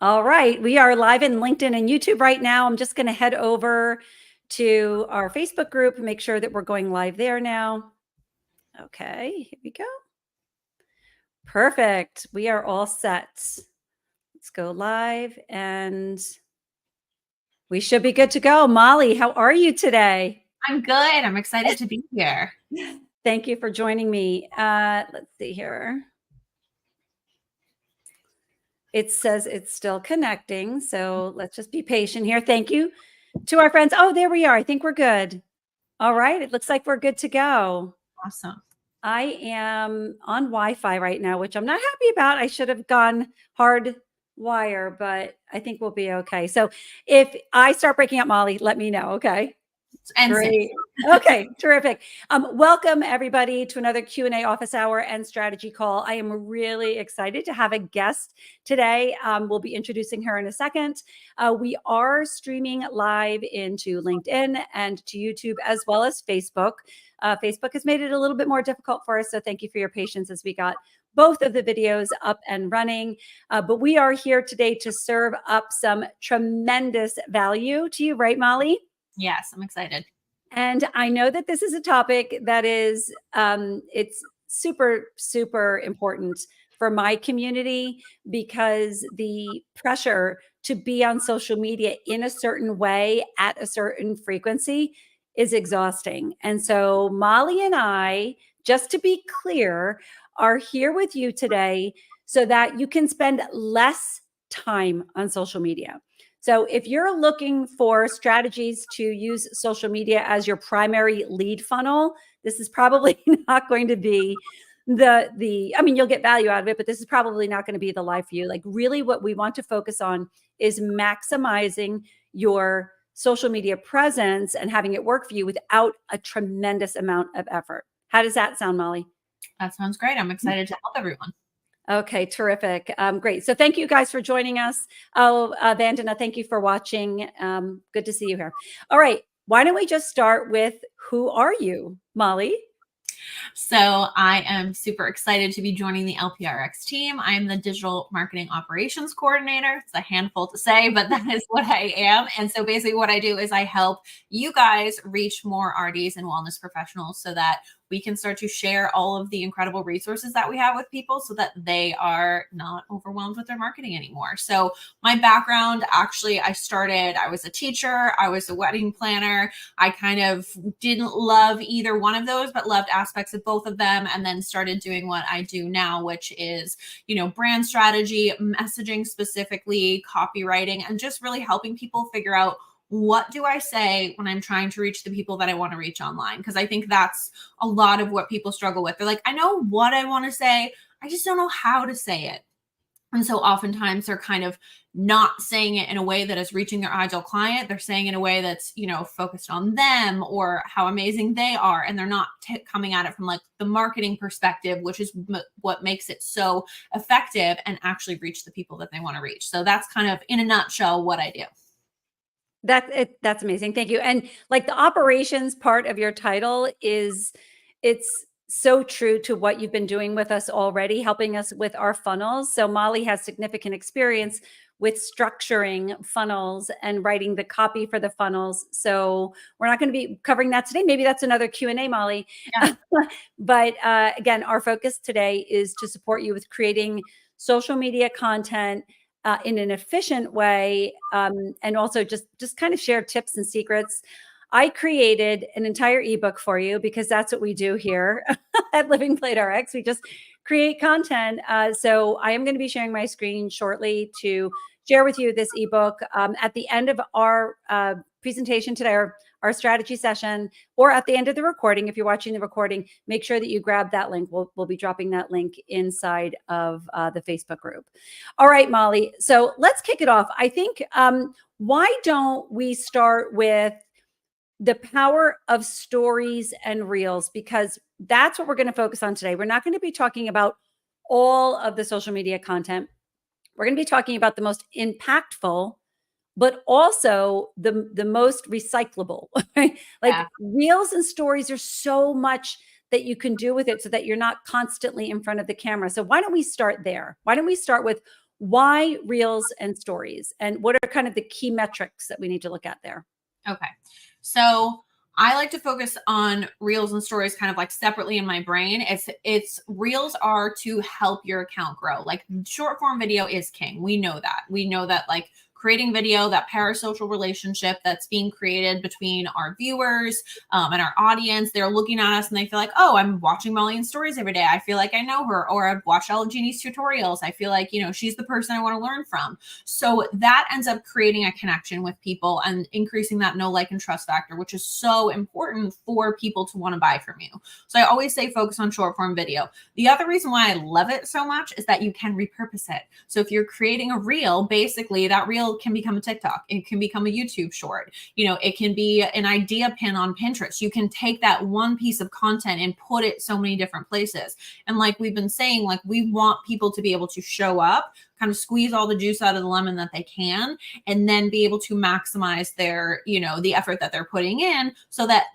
All right. We are live in LinkedIn and YouTube right now. I'm just going to head over to our Facebook group and make sure that we're going live there now. Okay, here we go. Perfect. We are all set. Let's go live and we should be good to go. Molly, how are you today? I'm good. I'm excited to be here. Thank you for joining me. Let's see here. It says it's still connecting, so let's just be patient here. Thank you to our friends. Oh, there we are. I think we're good. All right. It looks like we're good to go. Awesome. I am on Wi-Fi right now, which I'm not happy about. I should have gone hard wire, but I think we'll be okay. So if I start breaking up, Molly, let me know. Okay. And Great. Okay, terrific. Welcome everybody to another Q&A office hour and strategy call. I am really excited to have a guest today. We'll be introducing her in a second. We are streaming live into LinkedIn and to YouTube as well as Facebook. Facebook has made it a little bit more difficult for us, so thank you for your patience as we got both of the videos up and running. But we are here today to serve up some tremendous value to you, right, Molly? Yes, I'm excited. And I know that this is a topic that is, it's super, super important for my community because the pressure to be on social media in a certain way at a certain frequency is exhausting. And so Molly and I, just to be clear, are here with you today so that you can spend less time on social media. So if you're looking for strategies to use social media as your primary lead funnel, this is probably not going to be I mean, you'll get value out of it, but this is probably not going to be the life for you. Like really what we want to focus on is maximizing your social media presence and having it work for you without a tremendous amount of effort. How does that sound, Molly? That sounds great. I'm excited to help everyone. Okay, terrific. Great. So thank you guys for joining us. Oh, Vandana, thank you for watching. Good to see you here. All right. Why don't we just start with who are you, Molly? So I am super excited to be joining the LPRX team. I'm the digital marketing operations coordinator. It's a handful to say, but that is what I am. And so basically what I do is I help you guys reach more RDs and wellness professionals so that we can start to share all of the incredible resources that we have with people so that they are not overwhelmed with their marketing anymore. So my background, actually, I was a teacher, I was a wedding planner. I kind of didn't love either one of those, but loved aspects of both of them, and then started doing what I do now, which is, brand strategy, messaging specifically, copywriting, and just really helping people figure out what do I say when I'm trying to reach the people that I want to reach online? Because I think that's a lot of what people struggle with. They're like, I know what I want to say, I just don't know how to say it. And so oftentimes they're kind of not saying it in a way that is reaching their ideal client. They're saying it in a way that's, focused on them or how amazing they are. And they're not coming at it from like the marketing perspective, which is what makes it so effective and actually reach the people that they want to reach. So that's kind of in a nutshell what I do. That's amazing. Thank you. And like the operations part of your title it's so true to what you've been doing with us already, helping us with our funnels. So Molly has significant experience with structuring funnels and writing the copy for the funnels. So we're not going to be covering that today. Maybe that's another Q&A, Molly. Yeah. But again, our focus today is to support you with creating social media content in an efficient way, and also just kind of share tips and secrets. I created an entire ebook for you because that's what we do here at Living Plate RX. We just create content. So I am going to be sharing my screen shortly to share with you this ebook at the end of our presentation today, or our strategy session, or at the end of the recording. If you're watching the recording, make sure that you grab that link. We'll be dropping that link inside of the Facebook group. All right, Molly. So let's kick it off. I think, why don't we start with the power of stories and reels, because that's what we're going to focus on today. We're not going to be talking about all of the social media content. We're going to be talking about the most impactful, but also the most recyclable, right? Like reels and stories are so much that you can do with it so that you're not constantly in front of the camera. So why don't we start there? Why don't we start with Why reels and stories? And what are kind of the key metrics that we need to look at there? Okay. So I like to focus on reels and stories kind of like separately in my brain. It's reels are to help your account grow. Like short form video is king. We know that. We know that like creating video, that parasocial relationship that's being created between our viewers and our audience. They're looking at us and they feel like, oh, I'm watching Molly in stories every day. I feel like I know her, or I've watched all of Jeannie's tutorials. I feel like, she's the person I want to learn from. So that ends up creating a connection with people and increasing that know, like, and trust factor, which is so important for people to want to buy from you. So I always say focus on short form video. The other reason why I love it so much is that you can repurpose it. So if you're creating a reel, basically that reel can become a TikTok. It can become a YouTube short. It can be an idea pin on Pinterest. You can take that one piece of content and put it so many different places. And like we've been saying, like we want people to be able to show up, kind of squeeze all the juice out of the lemon that they can, and then be able to maximize their, the effort that they're putting in, so that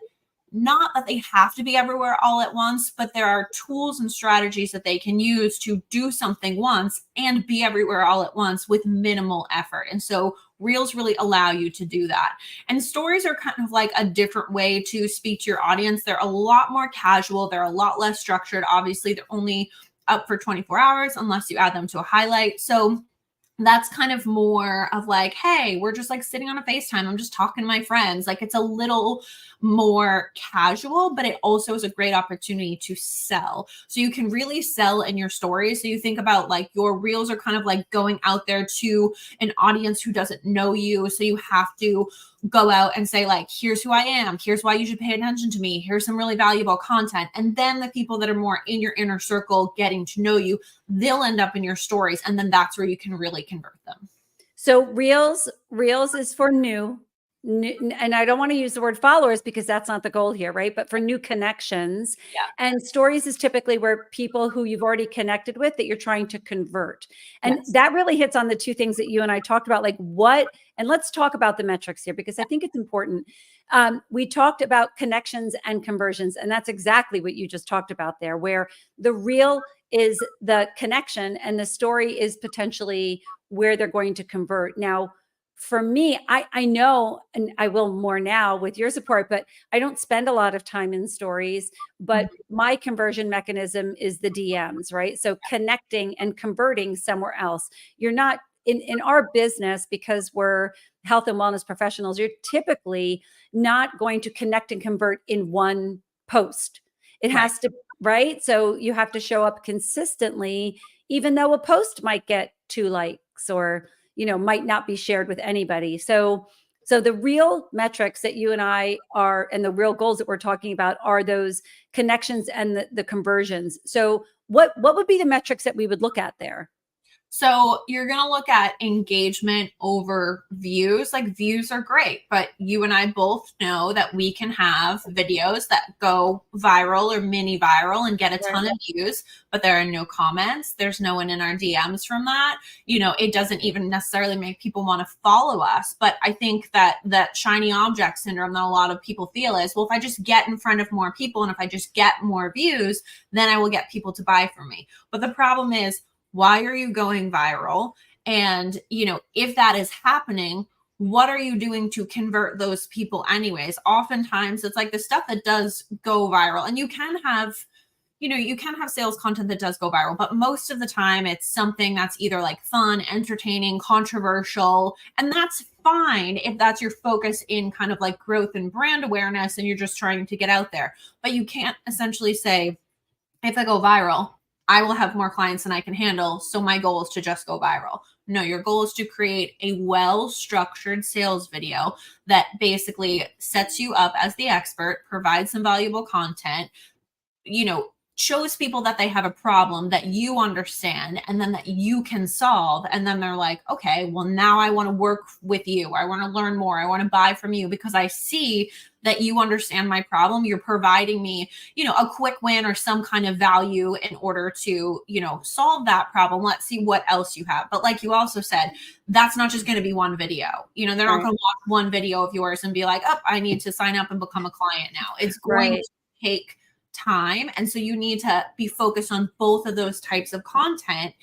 not that they have to be everywhere all at once, but there are tools and strategies that they can use to do something once and be everywhere all at once with minimal effort. And so reels really allow you to do that. And stories are kind of like a different way to speak to your audience. They're a lot more casual. They're a lot less structured. Obviously, they're only up for 24 hours unless you add them to a highlight. So that's kind of more of like, hey, we're just like sitting on a FaceTime. I'm just talking to my friends. Like it's a little more casual, but it also is a great opportunity to sell. So you can really sell in your stories. So you think about like your reels are kind of like going out there to an audience who doesn't know you. So you have to go out and say like, here's who I am. Here's why you should pay attention to me. Here's some really valuable content. And then the people that are more in your inner circle getting to know you, they'll end up in your stories. And then that's where you can really convert them. So reels is for new, and I don't want to use the word followers because that's not the goal here, right? But for new connections. Yeah. And stories is typically where people who you've already connected with that you're trying to convert. And Yes. that really hits on the two things that you and I talked about, like and let's talk about the metrics here because I think it's important. We talked about connections and conversions, and that's exactly what you just talked about there, where the reel is the connection and the story is potentially where they're going to convert. Now, for me, I know, and I will more now with your support, but I don't spend a lot of time in stories, but my conversion mechanism is the DMs, right? So connecting and converting somewhere else. You're not in our business, because we're health and wellness professionals, you're typically not going to connect and convert in one post. It has to, right? So you have to show up consistently, even though a post might get 2 likes or might not be shared with anybody. So the real metrics that you and I are, and the real goals that we're talking about, are those connections and the conversions. So what would be the metrics that we would look at there? So you're going to look at engagement over views. Like views are great, but you and I both know that we can have videos that go viral or mini viral and get a ton of views, but there are no comments. There's no one in our DMs from that. It doesn't even necessarily make people want to follow us. But I think that shiny object syndrome that a lot of people feel is, well, if I just get in front of more people and if I just get more views, then I will get people to buy from me. But the problem is, why are you going viral? And, if that is happening, what are you doing to convert those people anyways? Oftentimes it's like the stuff that does go viral, and you can have sales content that does go viral, but most of the time it's something that's either like fun, entertaining, controversial, and that's fine if that's your focus in kind of like growth and brand awareness and you're just trying to get out there. But you can't essentially say, if I go viral, I will have more clients than I can handle. So my goal is to just go viral. No, your goal is to create a well-structured sales video that basically sets you up as the expert, provides some valuable content, shows people that they have a problem that you understand and then that you can solve. And then they're like, okay, well, now I want to work with you. I want to learn more. I want to buy from you because I see that you understand my problem. You're providing me, a quick win or some kind of value in order to, solve that problem. Let's see what else you have. But like you also said, that's not just going to be one video. They're not going to watch one video of yours and be like, oh, I need to sign up and become a client now. It's going to take time. And so you need to be focused on both of those types of content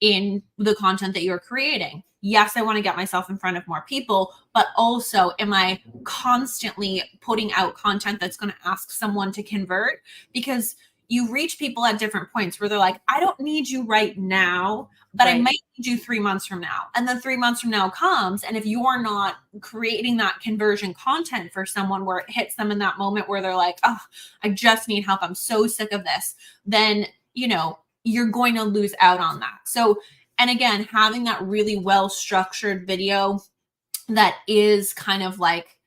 in the content that you're creating. Yes, I want to get myself in front of more people, but also am I constantly putting out content that's going to ask someone to convert? Because you reach people at different points where they're like, I don't need you right now, but I Right. might need you 3 months from now. And then 3 months from now comes. And if you're not creating that conversion content for someone where it hits them in that moment where they're like, oh, I just need help, I'm so sick of this, then, you're going to lose out on that. So, and again, having that really well structured video that is kind of like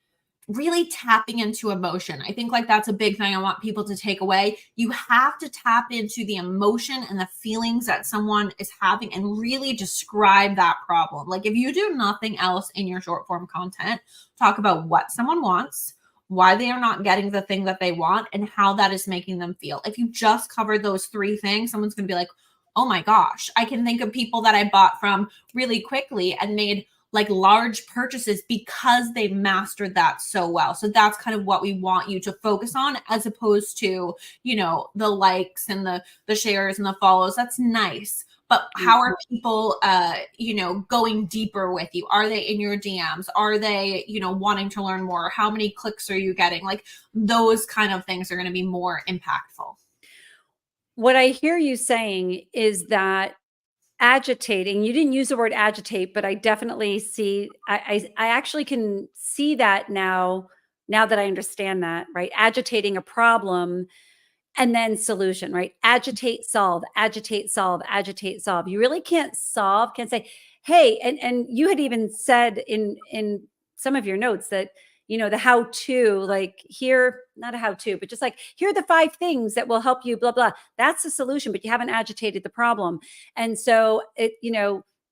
really tapping into emotion. I think like that's a big thing I want people to take away. You have to tap into the emotion and the feelings that someone is having and really describe that problem. Like if you do nothing else in your short form content, talk about what someone wants, why they are not getting the thing that they want, and how that is making them feel. If you just covered those three things, someone's going to be like, oh my gosh, I can think of people that I bought from really quickly and made like large purchases because they mastered that so well. So that's kind of what we want you to focus on, as opposed to, the likes and the shares and the follows. That's nice. But how are people, going deeper with you? Are they in your DMs? Are they, wanting to learn more? How many clicks are you getting? Like those kind of things are going to be more impactful. What I hear you saying is that agitating, you didn't use the word agitate, but I definitely see I actually can see that now that I understand that, right? Agitating a problem and then solution, right? Agitate, solve, agitate, solve, agitate, solve. You really can't say, hey, and you had even said in some of your notes that the how to, like, here, not a how to, but just like, here are the 5 things that will help you, blah blah. That's the solution, but you haven't agitated the problem. And so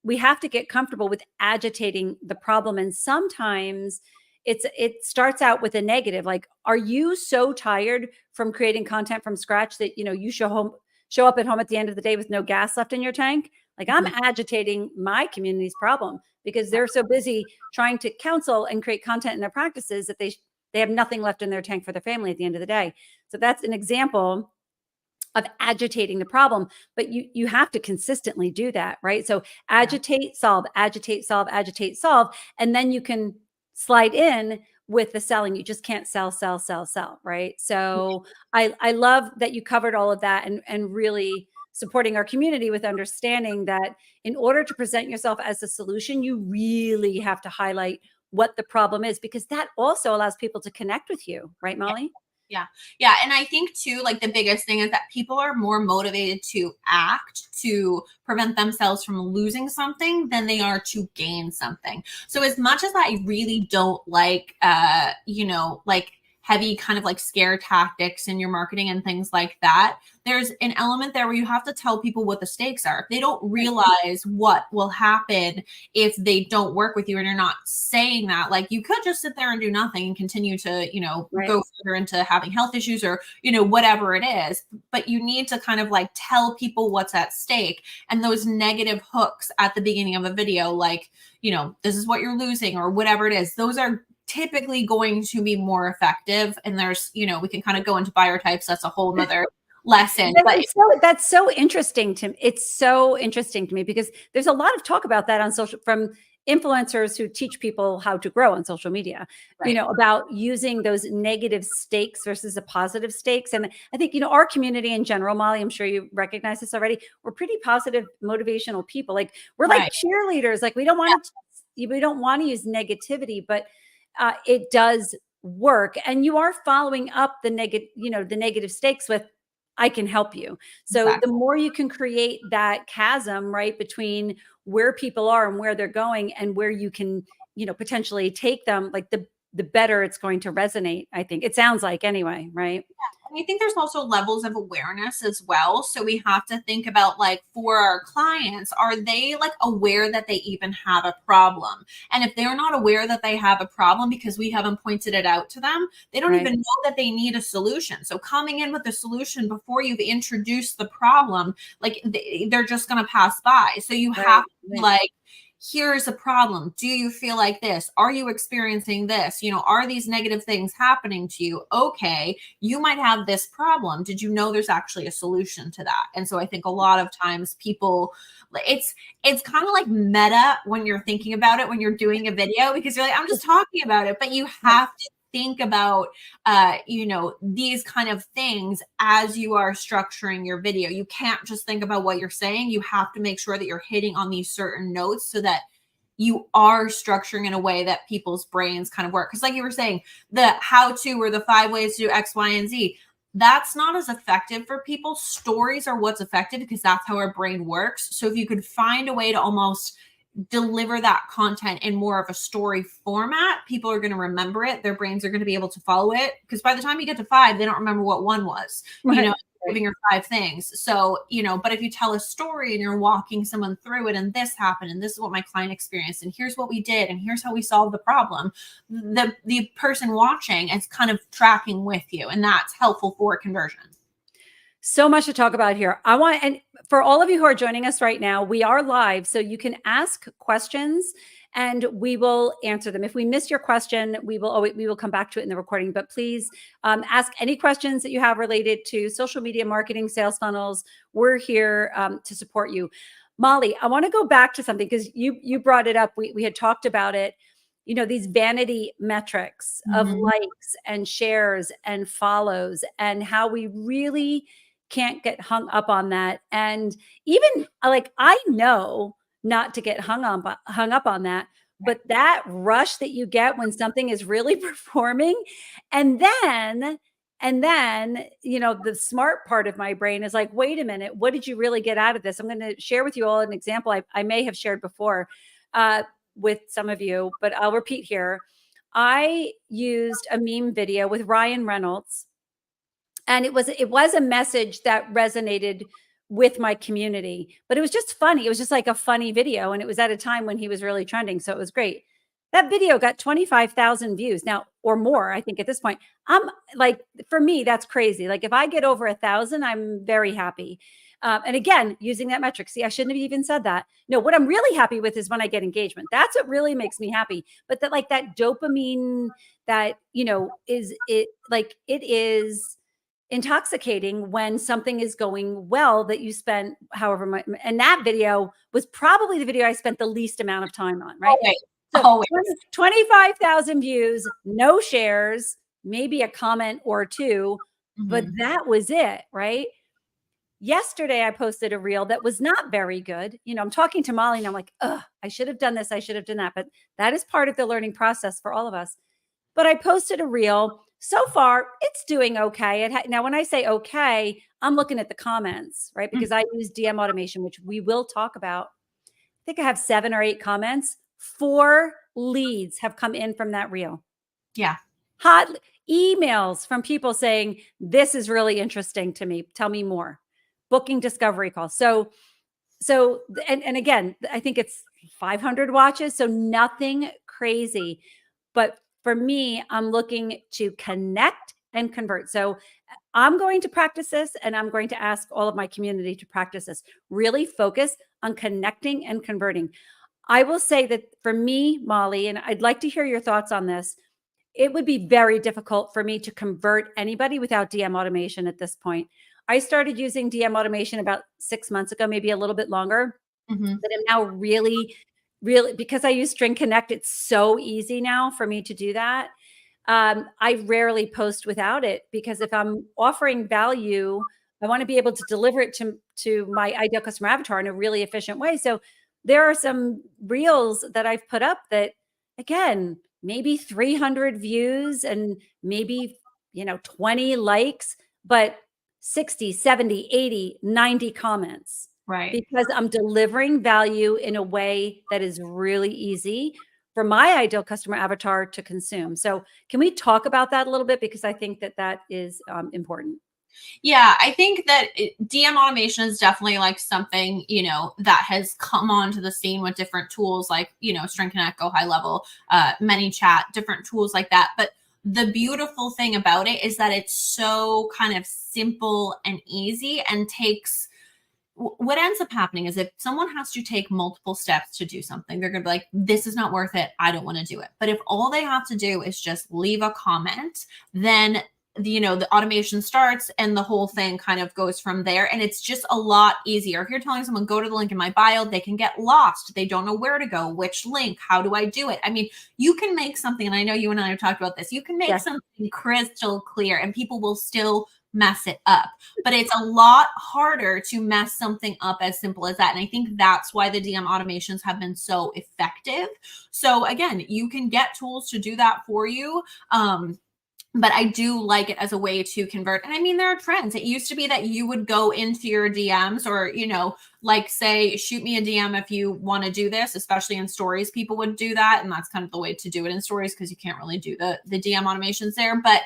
we have to get comfortable with agitating the problem. And sometimes it starts out with a negative, like, are you so tired from creating content from scratch that you show up at home at the end of the day with no gas left in your tank? Like, I'm Mhm. agitating my community's problem because they're so busy trying to counsel and create content in their practices that they have nothing left in their tank for their family at the end of the day. So that's an example of agitating the problem, but you have to consistently do that, right? So Yeah. agitate, solve, agitate, solve, agitate, solve, and then you can slide in with the selling. You just can't sell, sell, sell, sell, right? So I love that you covered all of that, and really supporting our community with understanding that in order to present yourself as a solution, you really have to highlight what the problem is, because that also allows people to connect with you, right, Molly? Yeah. Yeah. And I think too, like the biggest thing is that people are more motivated to act to prevent themselves from losing something than they are to gain something. So as much as I really don't like, like heavy kind of like scare tactics in your marketing and things like that, there's an element there where you have to tell people what the stakes are. If they don't Right. realize what will happen if they don't work with you and you're not saying that, like you could just sit there and do nothing and continue to, Right. go further into having health issues or, whatever it is. But you need to kind of like tell people what's at stake. And those negative hooks at the beginning of a video, like, this is what you're losing or whatever it is, those are typically going to be more effective. And there's, we can kind of go into buyer types. That's a whole nother lesson. But That's so interesting to me. It's so interesting to me because there's a lot of talk about that on social, from influencers who teach people how to grow on social media, right, about using those negative stakes versus a positive stakes. And I think, our community in general, Molly, I'm sure you recognize this already. We're pretty positive, motivational people. Like, we're like right. cheerleaders. Like, we don't want to use negativity, but it does work. And you are following up the negative stakes with, I can help you. So the Exactly. more you can create that chasm, right, between where people are and where they're going and where you can, potentially take them, like the better it's going to resonate, I think. It sounds like, anyway, right? And I think there's also levels of awareness as well. So we have to think about like for our clients, are they like aware that they even have a problem? And if they're not aware that they have a problem because we haven't pointed it out to them, they don't Right. even know that they need a solution. So coming in with a solution before you've introduced the problem, like they're just going to pass by. So you Right. have to Right. like, here's a problem. Do you feel like this? Are you experiencing this? Are these negative things happening to you? Okay, you might have this problem. Did you know there's actually a solution to that? And so I think a lot of times people, it's kind of like meta when you're thinking about it when you're doing a video, because you're like, I'm just talking about it, but you have to think about these kind of things as you are structuring your video. You can't just think about what you're saying. You have to make sure that you're hitting on these certain notes so that you are structuring in a way that people's brains kind of work. Because like you were saying, the how to or the 5 ways to do X, Y, and Z, that's not as effective for people. Stories are what's effective because that's how our brain works. So if you could find a way to almost deliver that content in more of a story format, people are going to remember it. Their brains are going to be able to follow it, because by the time you get to 5, they don't remember what 1 was, Right. giving your 5 things. So, but if you tell a story and you're walking someone through it, and this happened, and this is what my client experienced, and here's what we did, and here's how we solved the problem, the person watching is kind of tracking with you, and that's helpful for conversion. So much to talk about here. And for all of you who are joining us right now, we are live, so you can ask questions and we will answer them. If we missed your question, we will come back to it in the recording, but please ask any questions that you have related to social media marketing, sales funnels. We're here to support you. Mollie, I want to go back to something because you brought it up. We had talked about it. These vanity metrics of likes and shares and follows, and how we really can't get hung up on that. And even like, I know not to get hung up on that, but that rush that you get when something is really performing. And then, the smart part of my brain is like, wait a minute, what did you really get out of this? I'm going to share with you all an example I may have shared before with some of you, but I'll repeat here. I used a meme video with Ryan Reynolds, and it was a message that resonated with my community, but it was just funny. It was just like a funny video, and it was at a time when he was really trending, so it was great. That video got 25,000 views now, or more, I think at this point. I'm like, for me, that's crazy. Like if I get over 1,000, I'm very happy. And again, using that metric. See, I shouldn't have even said that. No, what I'm really happy with is when I get engagement. That's what really makes me happy. But that dopamine that, is it like, it is intoxicating when something is going well, that you spent however much. And that video was probably the video I spent the least amount of time on, right? So 25,000 views, no shares, maybe a comment or two, but that was it, right? Yesterday, I posted a reel that was not very good. I'm talking to Mollie and I'm like, I should have done this. I should have done that. But that is part of the learning process for all of us. But I posted a reel. So far, it's doing okay. Now, when I say okay, I'm looking at the comments, right? Because I use DM automation, which we will talk about. I think I have 7 or 8 comments. 4 leads have come in from that reel. Yeah. Hot emails from people saying, this is really interesting to me. Tell me more. Booking discovery calls. So and again, I think it's 500 watches. So nothing crazy. But for me, I'm looking to connect and convert. So I'm going to practice this, and I'm going to ask all of my community to practice this. Really focus on connecting and converting. I will say that for me, Mollie, and I'd like to hear your thoughts on this, it would be very difficult for me to convert anybody without DM automation at this point. I started using DM automation about 6 months ago, maybe a little bit longer, but I'm now really, because I use String Connect, it's so easy now for me to do that. I rarely post without it, because if I'm offering value, I want to be able to deliver it to my ideal customer avatar in a really efficient way. So there are some reels that I've put up that, again, maybe 300 views and maybe 20 likes, but 60, 70, 80, 90 comments. Right. Because I'm delivering value in a way that is really easy for my ideal customer avatar to consume. So can we talk about that a little bit? Because I think that is important. Yeah, I think that DM automation is definitely like something, that has come onto the scene with different tools like, String Connect, Go High Level, ManyChat, different tools like that. But the beautiful thing about it is that it's so kind of simple and easy, and takes what ends up happening is if someone has to take multiple steps to do something, they're going to be like, this is not worth it. I don't want to do it. But if all they have to do is just leave a comment, then the automation starts and the whole thing kind of goes from there. And it's just a lot easier. If you're telling someone, go to the link in my bio, they can get lost. They don't know where to go, which link, how do I do it? I mean, you can make something, and I know you and I have talked about this, you can make Yes. something crystal clear and people will still mess it up. But it's a lot harder to mess something up as simple as that. And I think that's why the DM automations have been so effective. So again, you can get tools to do that for you. But I do like it as a way to convert. And I mean, there are trends. It used to be that you would go into your DMs or, like say, shoot me a DM if you want to do this, especially in stories, people would do that. And that's kind of the way to do it in stories because you can't really do the DM automations there. But,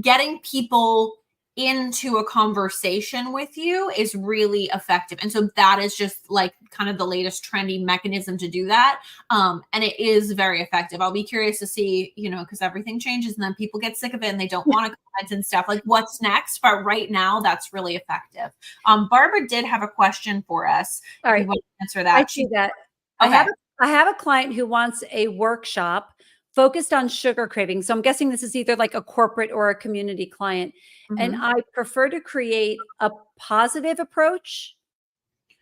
getting people into a conversation with you is really effective. And so that is just like kind of the latest trendy mechanism to do that. And it is very effective. I'll be curious to see, because everything changes and then people get sick of it and they don't want to comment and stuff like what's next. But right now that's really effective. Barbara did have a question for us. All If right. you want to answer that. I see that. Okay. I have a client who wants a workshop focused on sugar craving. So I'm guessing this is either like a corporate or a community client. And Mhm. I prefer to create a positive approach.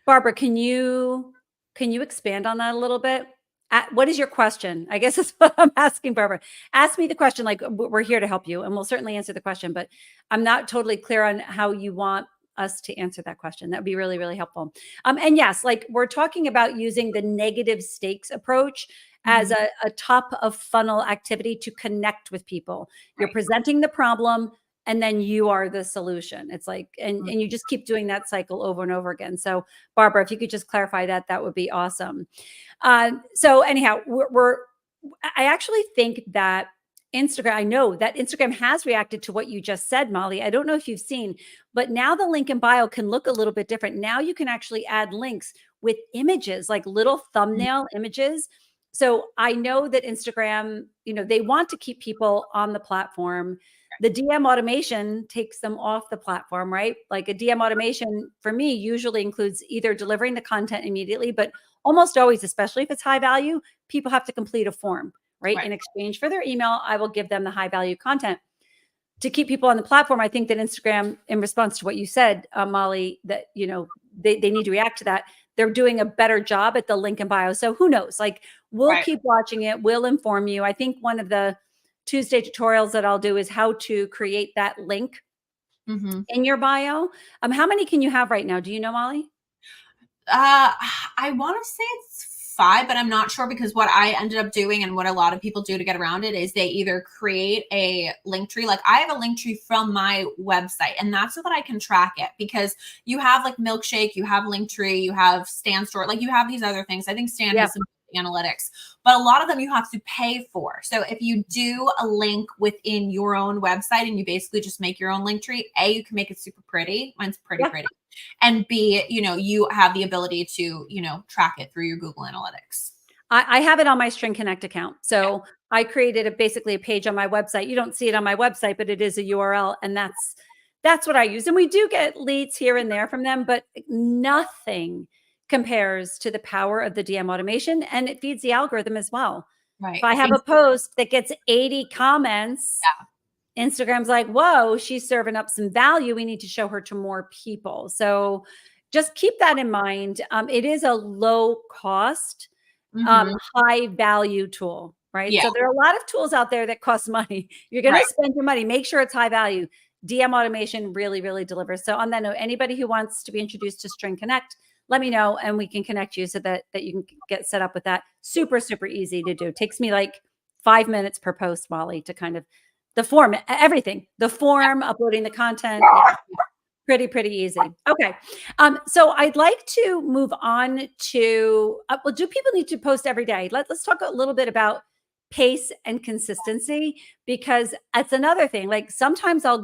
Barbara, can you expand on that a little bit? What is your question? I guess that's what I'm asking, Barbara. Ask me the question. Like we're here to help you, and we'll certainly answer the question. But I'm not totally clear on how you want us to answer that question. That'd be really, really helpful. And yes, like we're talking about using the negative stakes approach as Mhm. a top of funnel activity to connect with people. You're Right. presenting the problem, and then you are the solution. It's like, and Mhm. you just keep doing that cycle over and over again. So Barbara, if you could just clarify that, that would be awesome. So anyhow, I actually think that Instagram, I know that Instagram has reacted to what you just said, Molly. I don't know if you've seen, but now the link in bio can look a little bit different. Now you can actually add links with images, like little Mhm. thumbnail images. So I know that Instagram, they want to keep people on the platform. The DM automation takes them off the platform, right? Like a DM automation for me usually includes either delivering the content immediately, but almost always, especially if it's high value, people have to complete a form, right? Right. In exchange for their email, I will give them the high value content. To keep people on the platform, I think that Instagram, in response to what you said, Molly, that they need to react to that. They're doing a better job at the link in bio. So who knows? Like we'll Right. keep watching it. We'll inform you. I think one of the Tuesday tutorials that I'll do is how to create that link Mhm. in your bio. How many can you have right now? Do you know, Molly? Uh, I want to say it's 5, but I'm not sure because what I ended up doing and what a lot of people do to get around it is they either create a link tree. Like I have a link tree from my website, and that's so that I can track it because you have like Milkshake, you have Linktree, you have Stan Store, like you have these other things. I think Stan Yeah. has some analytics, but a lot of them you have to pay for. So if you do a link within your own website and you basically just make your own link tree, A, you can make it super pretty. Mine's pretty Yeah. pretty, and B, you have the ability to, track it through your Google Analytics. I have it on my String Connect account. So I created basically a page on my website. You don't see it on my website, but it is a URL, and that's what I use. And we do get leads here and there from them, but nothing compares to the power of the DM automation, and it feeds the algorithm as well. If Right. I have a post that gets 80 comments, Yeah. Instagram's like, whoa, she's serving up some value. We need to show her to more people. So just keep that in mind. It is a low cost, Hmm. high value tool, right? Yeah. So there are a lot of tools out there that cost money. You're going Right. to spend your money, make sure it's high value. DM automation really, really delivers. So on that note, anybody who wants to be introduced to String Connect, let me know and we can connect you so that you can get set up with that. Super, super easy to do. It takes me like 5 minutes per post, Molly, to kind of the form, everything, the form, uploading the content. Yeah, pretty, pretty easy. Okay. So I'd like to move on to, well, do people need to post every day? Let's talk a little bit about pace and consistency, because that's another thing. Like sometimes I'll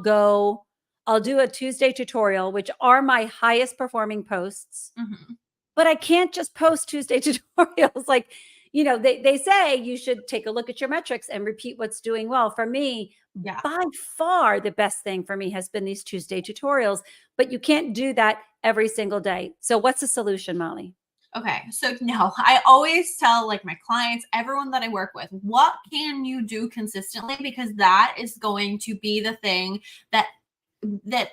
do a Tuesday tutorial, which are my highest performing posts, Hmm. but I can't just post Tuesday tutorials. Like, they say you should take a look at your metrics and repeat what's doing well. For me, Yeah. by far the best thing for me has been these Tuesday tutorials, but you can't do that every single day. So what's the solution, Molly? Okay. So no, I always tell like my clients, everyone that I work with, what can you do consistently? Because that is going to be the thing that that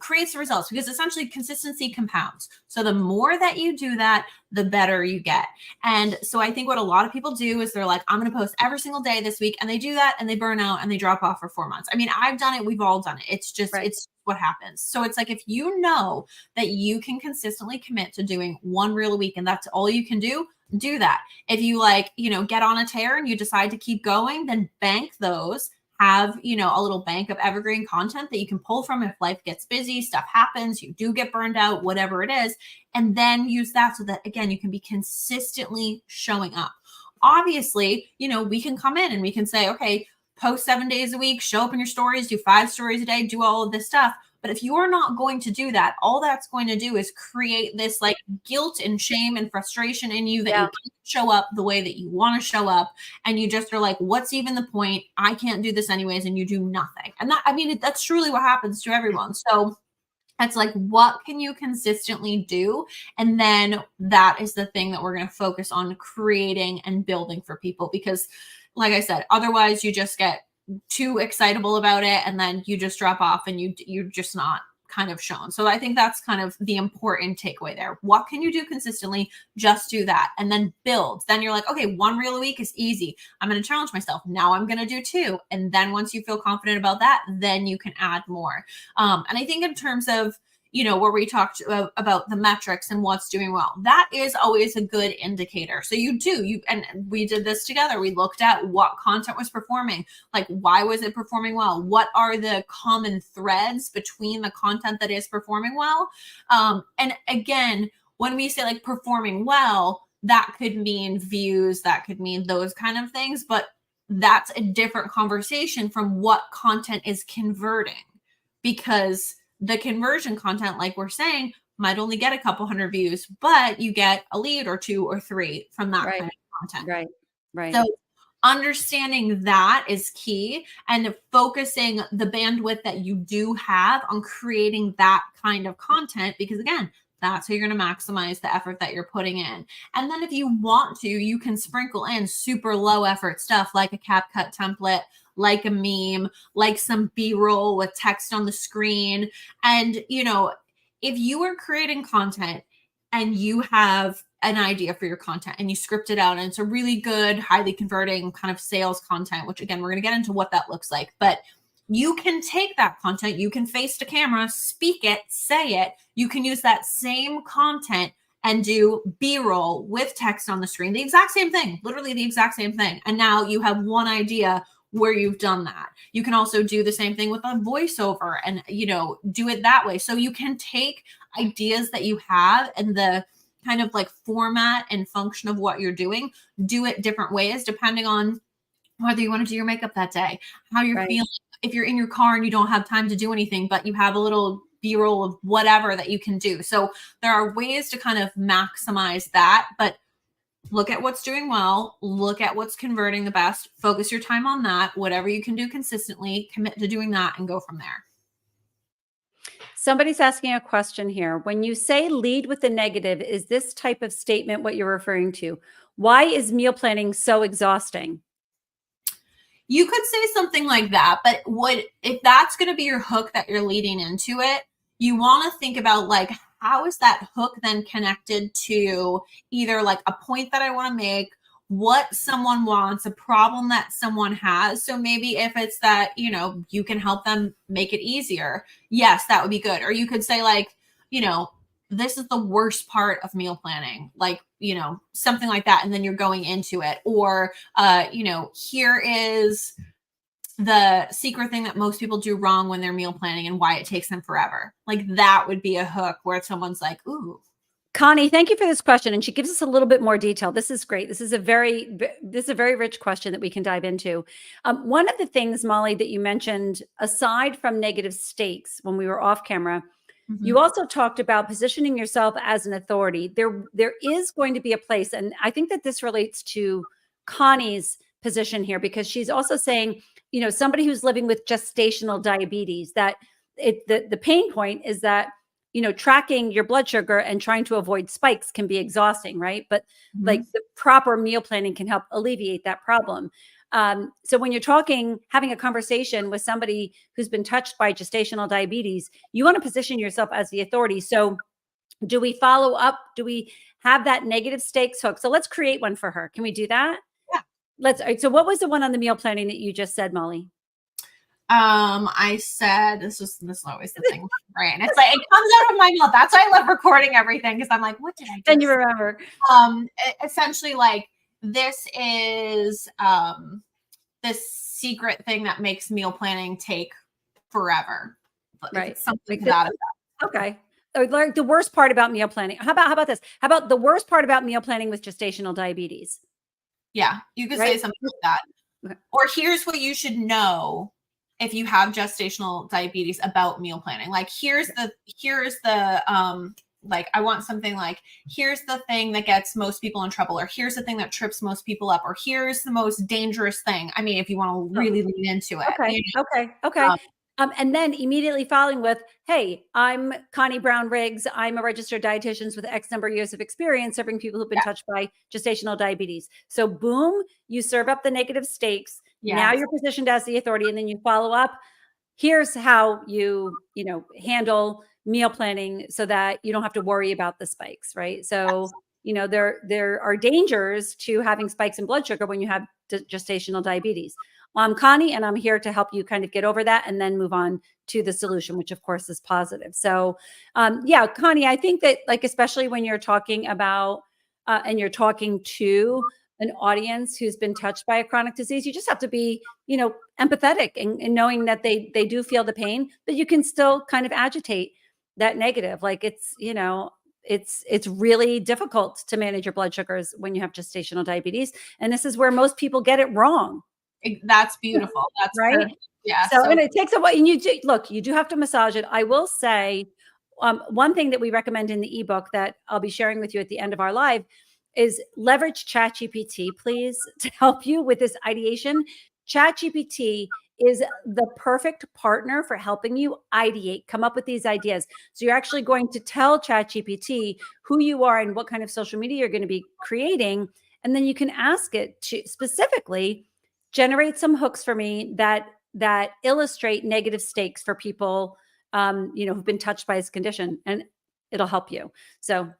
creates the results, because essentially consistency compounds. So the more that you do that, the better you get. And so I think what a lot of people do is they're like, I'm going to post every single day this week. And they do that and they burn out and they drop off for 4 months. I mean, I've done it. We've all done it. Right. It's what happens. So it's like, if you know that you can consistently commit to doing one reel a week and that's all you can do that. If you like, get on a tear and you decide to keep going, then bank those, have a little bank of evergreen content that you can pull from if life gets busy, stuff happens, you do get burned out, whatever it is, and then use that so that again you can be consistently showing up. Obviously, we can come in and we can say, okay, post 7 days a week, show up in your stories, do 5 stories a day, do all of this stuff. But if you are not going to do that, all that's going to do is create this like guilt and shame and frustration in you that you can't show up the way that you want to show up. And you just are like, what's even the point? I can't do this anyways. And you do nothing. And that's truly what happens to everyone. So it's like, what can you consistently do? And then that is the thing that we're going to focus on creating and building for people. Because like I said, otherwise you just get too excitable about it and then you just drop off and you're just not kind of shown. So I think that's kind of the important takeaway there. What can you do consistently? Just do that and then build. Then you're like, okay, one reel a week is easy. I'm going to challenge myself. Now I'm going to do 2. And then once you feel confident about that, then you can add more. And I think in terms of where we talked about the metrics and what's doing well, that is always a good indicator. So and we did this together. We looked at what content was performing, like why was it performing well? What are the common threads between the content that is performing well? And again, when we say like performing well, that could mean views, that could mean those kind of things, but that's a different conversation from what content is converting, because the conversion content, like we're saying, might only get a couple hundred views, but you get a lead or 2 or 3 from that kind of content. Right. So understanding that is key, and focusing the bandwidth that you do have on creating that kind of content, because again, that's how you're going to maximize the effort that you're putting in. And then if you want to, you can sprinkle in super low effort stuff like a CapCut template, like a meme, like some B-roll with text on the screen. And, if you are creating content and you have an idea for your content and you script it out and it's a really good, highly converting kind of sales content, which again, we're going to get into what that looks like, but you can take that content, you can face the camera, speak it, say it. You can use that same content and do B-roll with text on the screen, the exact same thing, literally the exact same thing. And now you have one idea where you've done that. You can also do the same thing with a voiceover and, do it that way. So you can take ideas that you have and the kind of like format and function of what you're doing, do it different ways depending on whether you want to do your makeup that day, how you're feeling. If you're in your car and you don't have time to do anything, but you have a little B-roll of whatever that you can do. So there are ways to kind of maximize that, but look at what's doing well, look at what's converting the best, focus your time on that, whatever you can do consistently, commit to doing that and go from there. Somebody's asking a question here. When you say lead with the negative, is this type of statement what you're referring to? Why is meal planning so exhausting? You could say something like that, but if that's going to be your hook that you're leading into it, you want to think about like, how is that hook then connected to either like a point that I want to make, what someone wants, a problem that someone has. So maybe if it's that, you can help them make it easier. Yes, that would be good. Or you could say like, this is the worst part of meal planning, like, something like that. And then you're going into it. Or, here is the secret thing that most people do wrong when they're meal planning and why it takes them forever. Like that would be a hook where someone's like, ooh. Connie, thank you for this question. And she gives us a little bit more detail. This is great. This is a very rich question that we can dive into. One of the things, Molly, that you mentioned, aside from negative stakes when we were off camera, you also talked about positioning yourself as an authority. There is going to be a place, and I think that this relates to Connie's position here, because she's also saying, somebody who's living with gestational diabetes, that the pain point is that tracking your blood sugar and trying to avoid spikes can be exhausting, right? But like Mhm. the proper meal planning can help alleviate that problem. So when you're having a conversation with somebody who's been touched by gestational diabetes, you want to position yourself as the authority. So do we follow up? Do we have that negative stakes hook? So let's create one for her. Can we do that? Yeah. All right, so what was the one on the meal planning that you just said, Molly? I said this is always the thing, right? And it's like it comes out of my mouth. That's why I love recording everything because I'm like, what did I Then you just remember. essentially like this is this secret thing that makes meal planning take forever. But Right. it's something Like to this, that effect. okay. Like the worst part about meal planning. How about this? How about the worst part about meal planning with gestational diabetes? Yeah, you could say Right? something like that. Okay. Or here's what you should know if you have gestational diabetes about meal planning. Like here's the like I want something like here's the thing that gets most people in trouble, or here's the thing that trips most people up, or here's the most dangerous thing. I mean, if you want to Sure. really lean into it, Okay. you Okay. know, Okay. And then immediately following with, hey, I'm Connie Brown Riggs. I'm a registered dietitian with X number of years of experience serving people who've been yeah, touched by gestational diabetes. So, boom, you serve up the negative stakes. Now yes, you're positioned as the authority, and then you follow up. Here's how handle meal planning so that you don't have to worry about the spikes, right? So, there are dangers to having spikes in blood sugar when you have gestational diabetes. I'm Connie, and I'm here to help you kind of get over that and then move on to the solution, which of course is positive. So, yeah, Connie, I think that, like, especially when you're talking about and you're talking to an audience who's been touched by a chronic disease, you just have to be, empathetic and knowing that they do feel the pain, but you can still kind of agitate that negative. Like it's really difficult to manage your blood sugars when you have gestational diabetes, and this is where most people get it wrong. that's beautiful. That's Right? perfect. Yeah. So, So and it takes a while, and you do have to massage it. I will say, one thing that we recommend in the ebook that I'll be sharing with you at the end of our live is leverage ChatGPT, please, to help you with this ideation. ChatGPT is the perfect partner for helping you ideate, come up with these ideas. So you're actually going to tell ChatGPT who you are and what kind of social media you're going to be creating, and then you can ask it to specifically generate some hooks for me that illustrate negative stakes for people who've been touched by this condition, and it'll help you. So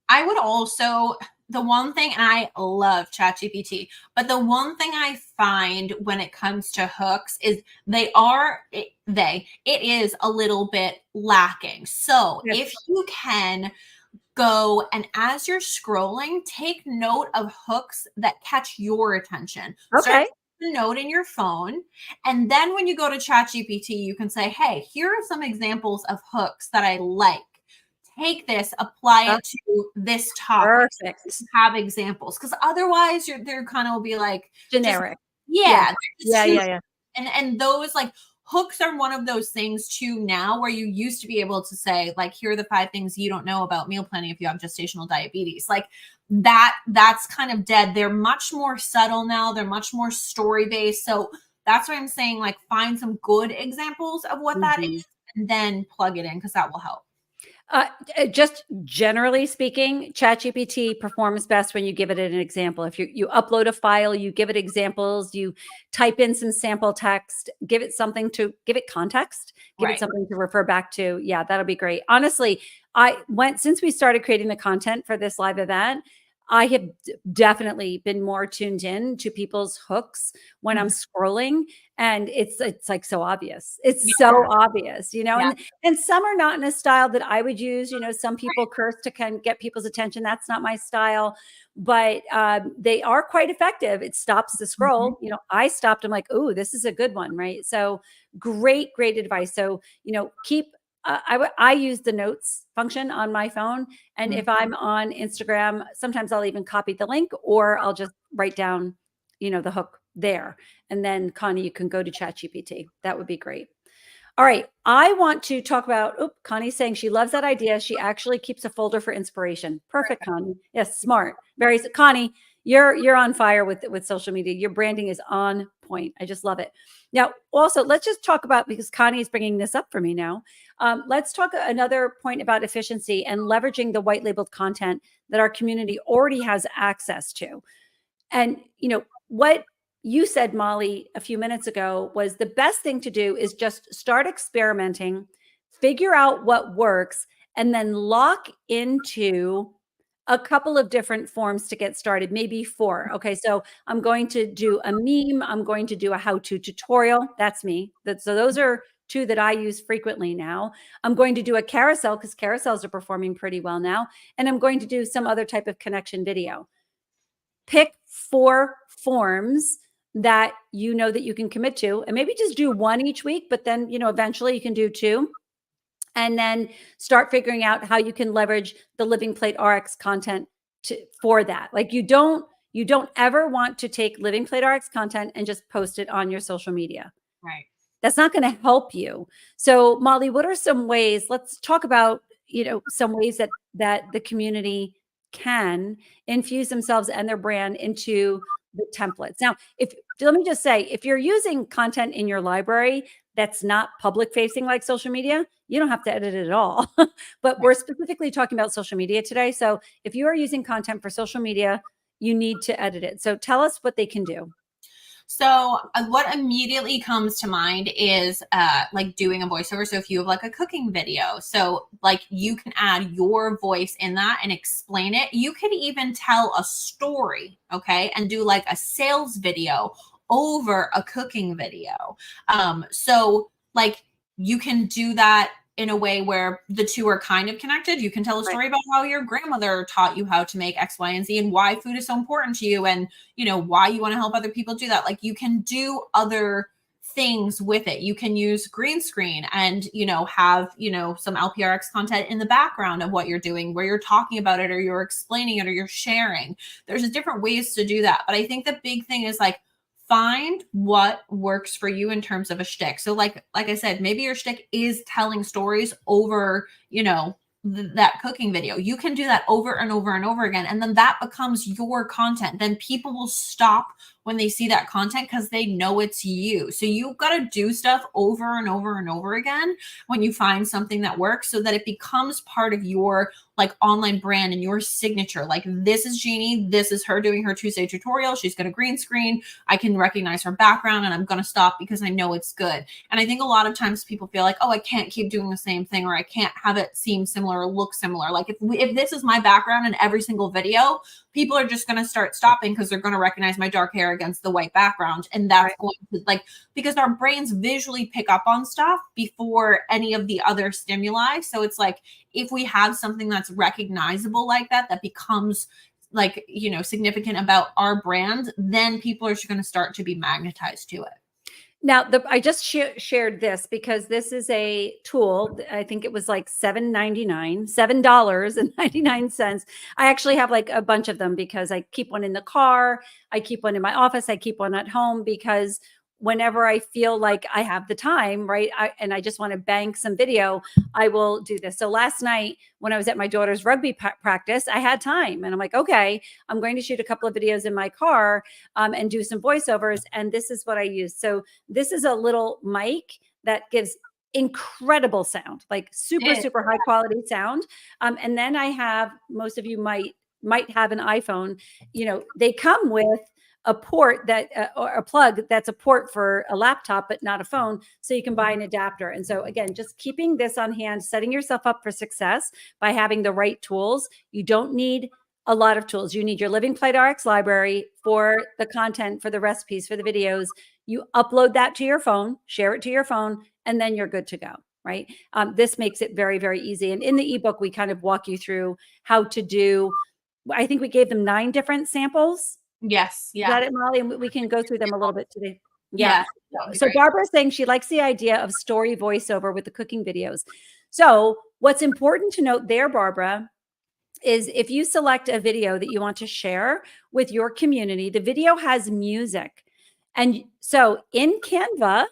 I would also the one thing, and I love ChatGPT, but the one thing I find when it comes to hooks is it is a little bit lacking. So yes. if you can go and as you're scrolling, take note of hooks that catch your attention. Start Okay. a note in your phone. And then when you go to ChatGPT, you can say, hey, here are some examples of hooks that I like. Take this, apply uh, it to this topic. Perfect. Have examples. Because otherwise they're kind of will be like just Generic. Yeah. yeah, they're just Yeah. too Yeah. Yeah. and those like hooks are one of those things too now where you used to be able to say like here are the 5 things you don't know about meal planning if you have gestational diabetes like that's kind of dead. They're much more subtle now, they're much more story based, so that's why I'm saying like find some good examples of what that Mhm. is and then plug it in because that will help. Just generally speaking, ChatGPT performs best when you give it an example. If you upload a file, you give it examples, you type in some sample text, give it something to give it context, give it Right. something to refer back to. Yeah, that'll be great. Honestly, I went since we started creating the content for this live event. I have definitely been more tuned in to people's hooks when I'm Mhm. scrolling, and it's like so obvious. It's so Yeah. obvious, Yeah. and some are not in a style that I would use. Some people curse to kind of get people's attention. That's not my style, but they are quite effective. It stops the Mhm. scroll. I stopped. I'm like, "Ooh, this is a good one," right? So great, great advice. So keep. I use the notes function on my phone, and Mhm. if I'm on Instagram, sometimes I'll even copy the link, or I'll just write down, the hook there, and then Connie, you can go to ChatGPT. That would be great. All right. I want to talk about, Connie's saying she loves that idea. She actually keeps a folder for inspiration. Perfect, Connie. Yes, smart. Connie, You're on fire with social media. Your branding is on point. I just love it. Now, also, let's just talk about, because Connie is bringing this up for me now. Let's talk another point about efficiency and leveraging the white labeled content that our community already has access to. And what you said, Molly, a few minutes ago was the best thing to do is just start experimenting, figure out what works, and then lock into a couple of different forms to get started, maybe 4. Okay, so I'm going to do a meme, I'm going to do a how-to tutorial. That's me. So those are 2 that I use frequently now. I'm going to do a carousel because carousels are performing pretty well now. And I'm going to do some other type of connection video. Pick 4 forms that that you can commit to, and maybe just do 1 each week, but then, eventually you can do 2. And then start figuring out how you can leverage the Living Plate RX content for that. Like you don't ever want to take Living Plate RX content and just post it on your social media. Right. That's not going to help you. So, Molly, what are some ways? Let's talk about, some ways that the community can infuse themselves and their brand into the templates. Now, let me just say, if you're using content in your library that's not public facing like social media, you don't have to edit it at all. But we're specifically talking about social media today. So if you are using content for social media, you need to edit it. So tell us what they can do. So what immediately comes to mind is like doing a voiceover. So if you have like a cooking video, so like you can add your voice in that and explain it. You could even tell a story, okay, and do like a sales video over a cooking video. So like you can do that in a way where the 2 are kind of connected. You can tell a story about how your grandmother taught you how to make X, Y, and Z and why food is so important to you and, why you want to help other people do that. Like you can do other things with it. You can use green screen and, have, some LPRX content in the background of what you're doing where you're talking about it or you're explaining it or you're sharing. There's different ways to do that. But I think the big thing is like, find what works for you in terms of a shtick. So like I said, maybe your shtick is telling stories over, that cooking video. You can do that over and over and over again. And then that becomes your content. Then people will stop when they see that content because they know it's you. So you've got to do stuff over and over and over again when you find something that works so that it becomes part of your like online brand and your signature. Like this is Jeannie. This is her doing her Tuesday tutorial. She's going to green screen. I can recognize her background and I'm going to stop because I know it's good. And I think a lot of times people feel like, oh, I can't keep doing the same thing or I can't have it seem similar or look similar. Like if this is my background in every single video, people are just going to start stopping because they're going to recognize my dark hair against the white background. And that's going to like, because our brains visually pick up on stuff before any of the other stimuli. So it's like, if we have something that's recognizable like that, that becomes like, significant about our brand, then people are just going to start to be magnetized to it. Now, I just shared this because this is a tool. I think it was like $7.99. I actually have like a bunch of them because I keep one in the car. I keep one in my office. I keep one at home because whenever I feel like I have the time, right, and I just want to bank some video, I will do this. So last night when I was at my daughter's rugby practice, I had time and I'm like, okay, I'm going to shoot a couple of videos in my car and do some voiceovers. And this is what I use. So this is a little mic that gives incredible sound, like super high quality sound. And then I have, most of you might have an iPhone, they come with a port that or a plug that's a port for a laptop but not a phone, so you can buy an adapter. And so again, just keeping this on hand, setting yourself up for success by having the right tools. You don't need a lot of tools. You need your Living Plate RX library for the content, for the recipes, for the videos. You upload that to your phone, share it to your phone, and then you're good to go. Right. This makes it very, very easy. And in the ebook, we kind of walk you through how to do, I think we gave them 9 different samples. Yes. Yeah. Is that it, Molly? And we can go through them a little bit today. Yeah. So Barbara's saying she likes the idea of story voiceover with the cooking videos. So what's important to note there, Barbara, is if you select a video that you want to share with your community, the video has music. And so in Canva,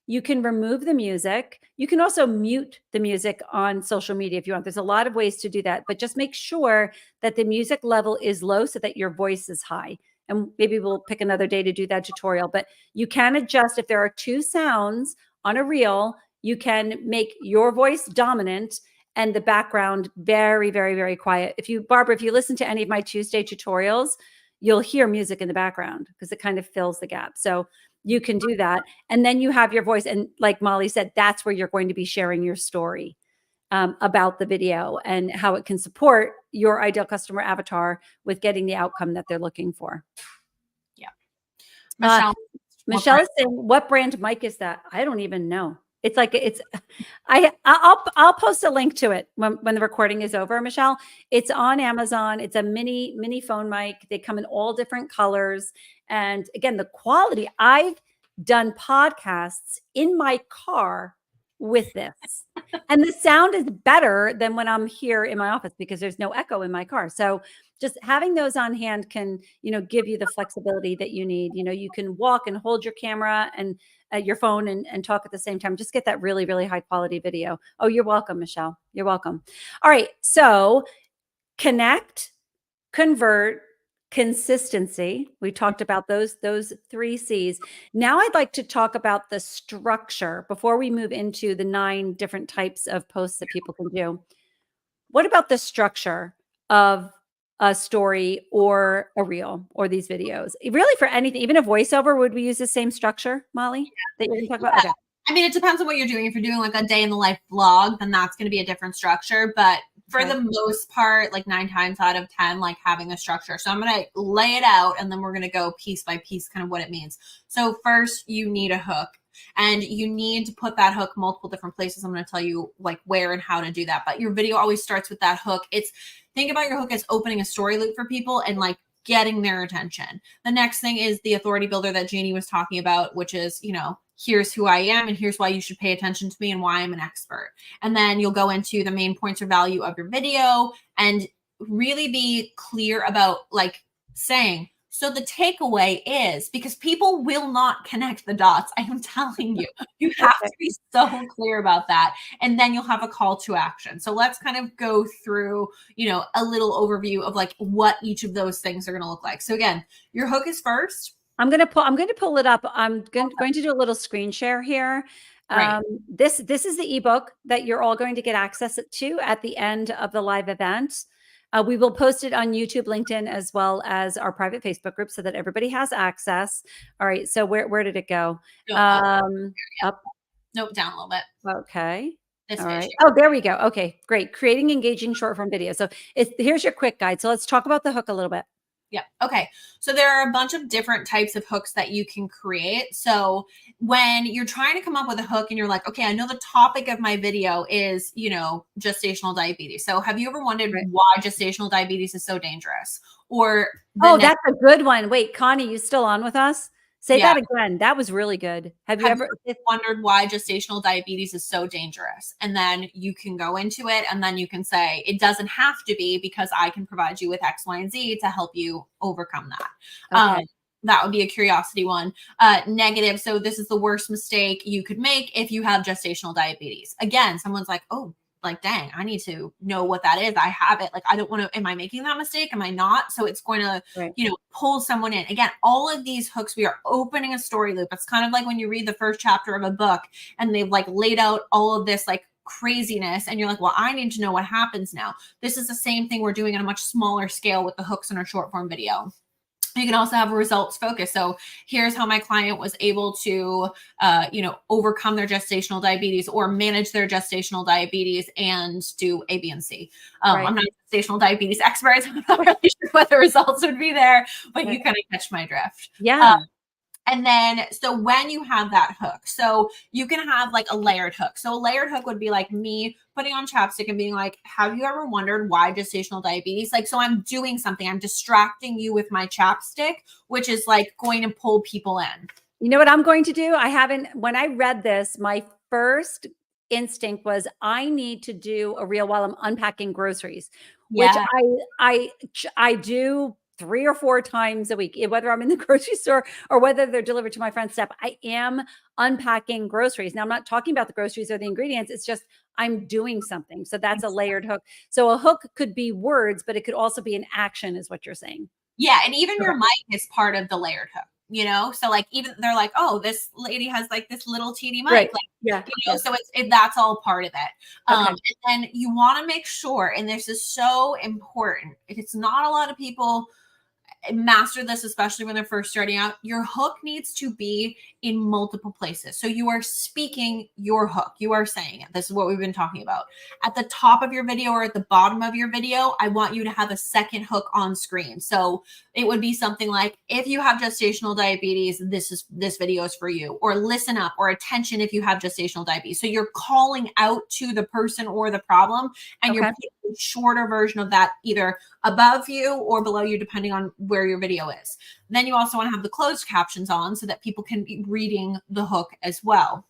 You can remove the music. You can also mute the music on social media if you want. There's a lot of ways to do that, but just make sure that the music level is low so that your voice is high. And maybe we'll pick another day to do that tutorial, but you can adjust if there are two sounds on a reel, you can make your voice dominant and the background very, very, very quiet. Barbara, if you listen to any of my Tuesday tutorials, you'll hear music in the background because it kind of fills the gap. So you can do that. And then you have your voice. And like Molly said, that's where you're going to be sharing your story about the video and how it can support your ideal customer avatar with getting the outcome that they're looking for. Yeah. Michelle, Michelle is saying, what brand mic is that? I don't even know. It's like I'll post a link to it when the recording is over, Michelle. It's on Amazon. It's a mini phone mic. They come in all different colors. And again, the quality, I've done podcasts in my car with this. And the sound is better than when I'm here in my office because there's no echo in my car. So just having those on hand can, give you the flexibility that you need. You can walk and hold your camera and your phone and talk at the same time. Just get that really, really high quality video. Oh, you're welcome, Michelle. You're welcome. All right. So connect, convert, consistency. We talked about those 3 C's. Now I'd like to talk about the structure before we move into the 9 different types of posts that people can do. What about the structure of a story or a reel or these videos? Really for anything, even a voiceover, would we use the same structure, Molly, that you're going to talk about? Okay. I mean, it depends on what you're doing. If you're doing like a day in the life vlog, then that's going to be a different structure. But for the most part, like 9 times out of 10, like having a structure. So I'm going to lay it out and then we're going to go piece by piece, kind of what it means. So first you need a hook and you need to put that hook multiple different places. I'm going to tell you like where and how to do that. But your video always starts with that hook. Think about your hook as opening a story loop for people and like getting their attention. The next thing is the authority builder that Jeannie was talking about, which is, here's who I am and here's why you should pay attention to me and why I'm an expert. And then you'll go into the main points or value of your video and really be clear about like saying, so the takeaway is, because people will not connect the dots. I am telling you, you have to be so clear about that. And then you'll have a call to action. So let's kind of go through, a little overview of like what each of those things are going to look like. So again, your hook is first. I'm going to pull it up. I'm going to do a little screen share here. Right. This is the ebook that you're all going to get access to at the end of the live event. We will post it on YouTube, LinkedIn, as well as our private Facebook group so that everybody has access. All right. So where did it go? Up. Nope, down a little bit. Okay. This all right. here. Oh, there we go. Okay, great. Creating engaging short form video. So here's your quick guide. So let's talk about the hook a little bit. Yeah. Okay. So there are a bunch of different types of hooks that you can create. So when you're trying to come up with a hook and you're like, okay, I know the topic of my video is, gestational diabetes. So have you ever wondered why gestational diabetes is so dangerous? Or that's a good one. Wait, Connie, you still on with us? Say that again. That was really good. Have you ever wondered why gestational diabetes is so dangerous? And then you can go into it and then you can say, it doesn't have to be because I can provide you with X, Y, and Z to help you overcome that. Okay. That would be a curiosity one. Negative. So this is the worst mistake you could make if you have gestational diabetes. Again, someone's like, oh, like, dang, I need to know what that is. I have it. Like, I don't want to, am I making that mistake? Am I not? So it's going to, pull someone in. Again, all of these hooks, we are opening a story loop. It's kind of like when you read the first chapter of a book and they've like laid out all of this like craziness and you're like, well, I need to know what happens now. This is the same thing we're doing on a much smaller scale with the hooks in our short form video. You can also have a results focus. So here's how my client was able to, overcome their gestational diabetes or manage their gestational diabetes and do A, B, and C. I'm not a gestational diabetes expert. So I'm not really sure what the results would be there, but you kind of catch my drift. Yeah. And then, so when you have that hook, so you can have like a layered hook. So a layered hook would be like me putting on chapstick and being like, have you ever wondered why gestational diabetes? Like, so I'm doing something, I'm distracting you with my chapstick, which is like going to pull people in. You know what I'm going to do? When I read this, my first instinct was I need to do a reel while I'm unpacking groceries, which I do 3 or 4 times a week, whether I'm in the grocery store or whether they're delivered to my front step. I am unpacking groceries. Now, I'm not talking about the groceries or the ingredients. It's just I'm doing something. So that's a layered hook. So a hook could be words, but it could also be an action, is what you're saying. Yeah, and even Okay. your mic is part of the layered hook, you know? So, like, even they're like, "Oh, this lady has, like, this little teeny mic," Right. like, Yeah. Yeah. so that's all part of it. Okay. And then you wanna make sure, and this is so important, it's not a lot of people master this, especially when they're first starting out. Your hook needs to be in multiple places. So you are speaking your hook. You are saying it. This is what we've been talking about. At the top of your video or at the bottom of your video, I want you to have a second hook on screen. So it would be something like, if you have gestational diabetes, this video is for you, or listen up, or attention if you have gestational diabetes. So you're calling out to the person or the problem, and you're Okay. putting a shorter version of that either above you or below you, depending on where your video is. Then you also want to have the closed captions on so that people can be reading the hook as well.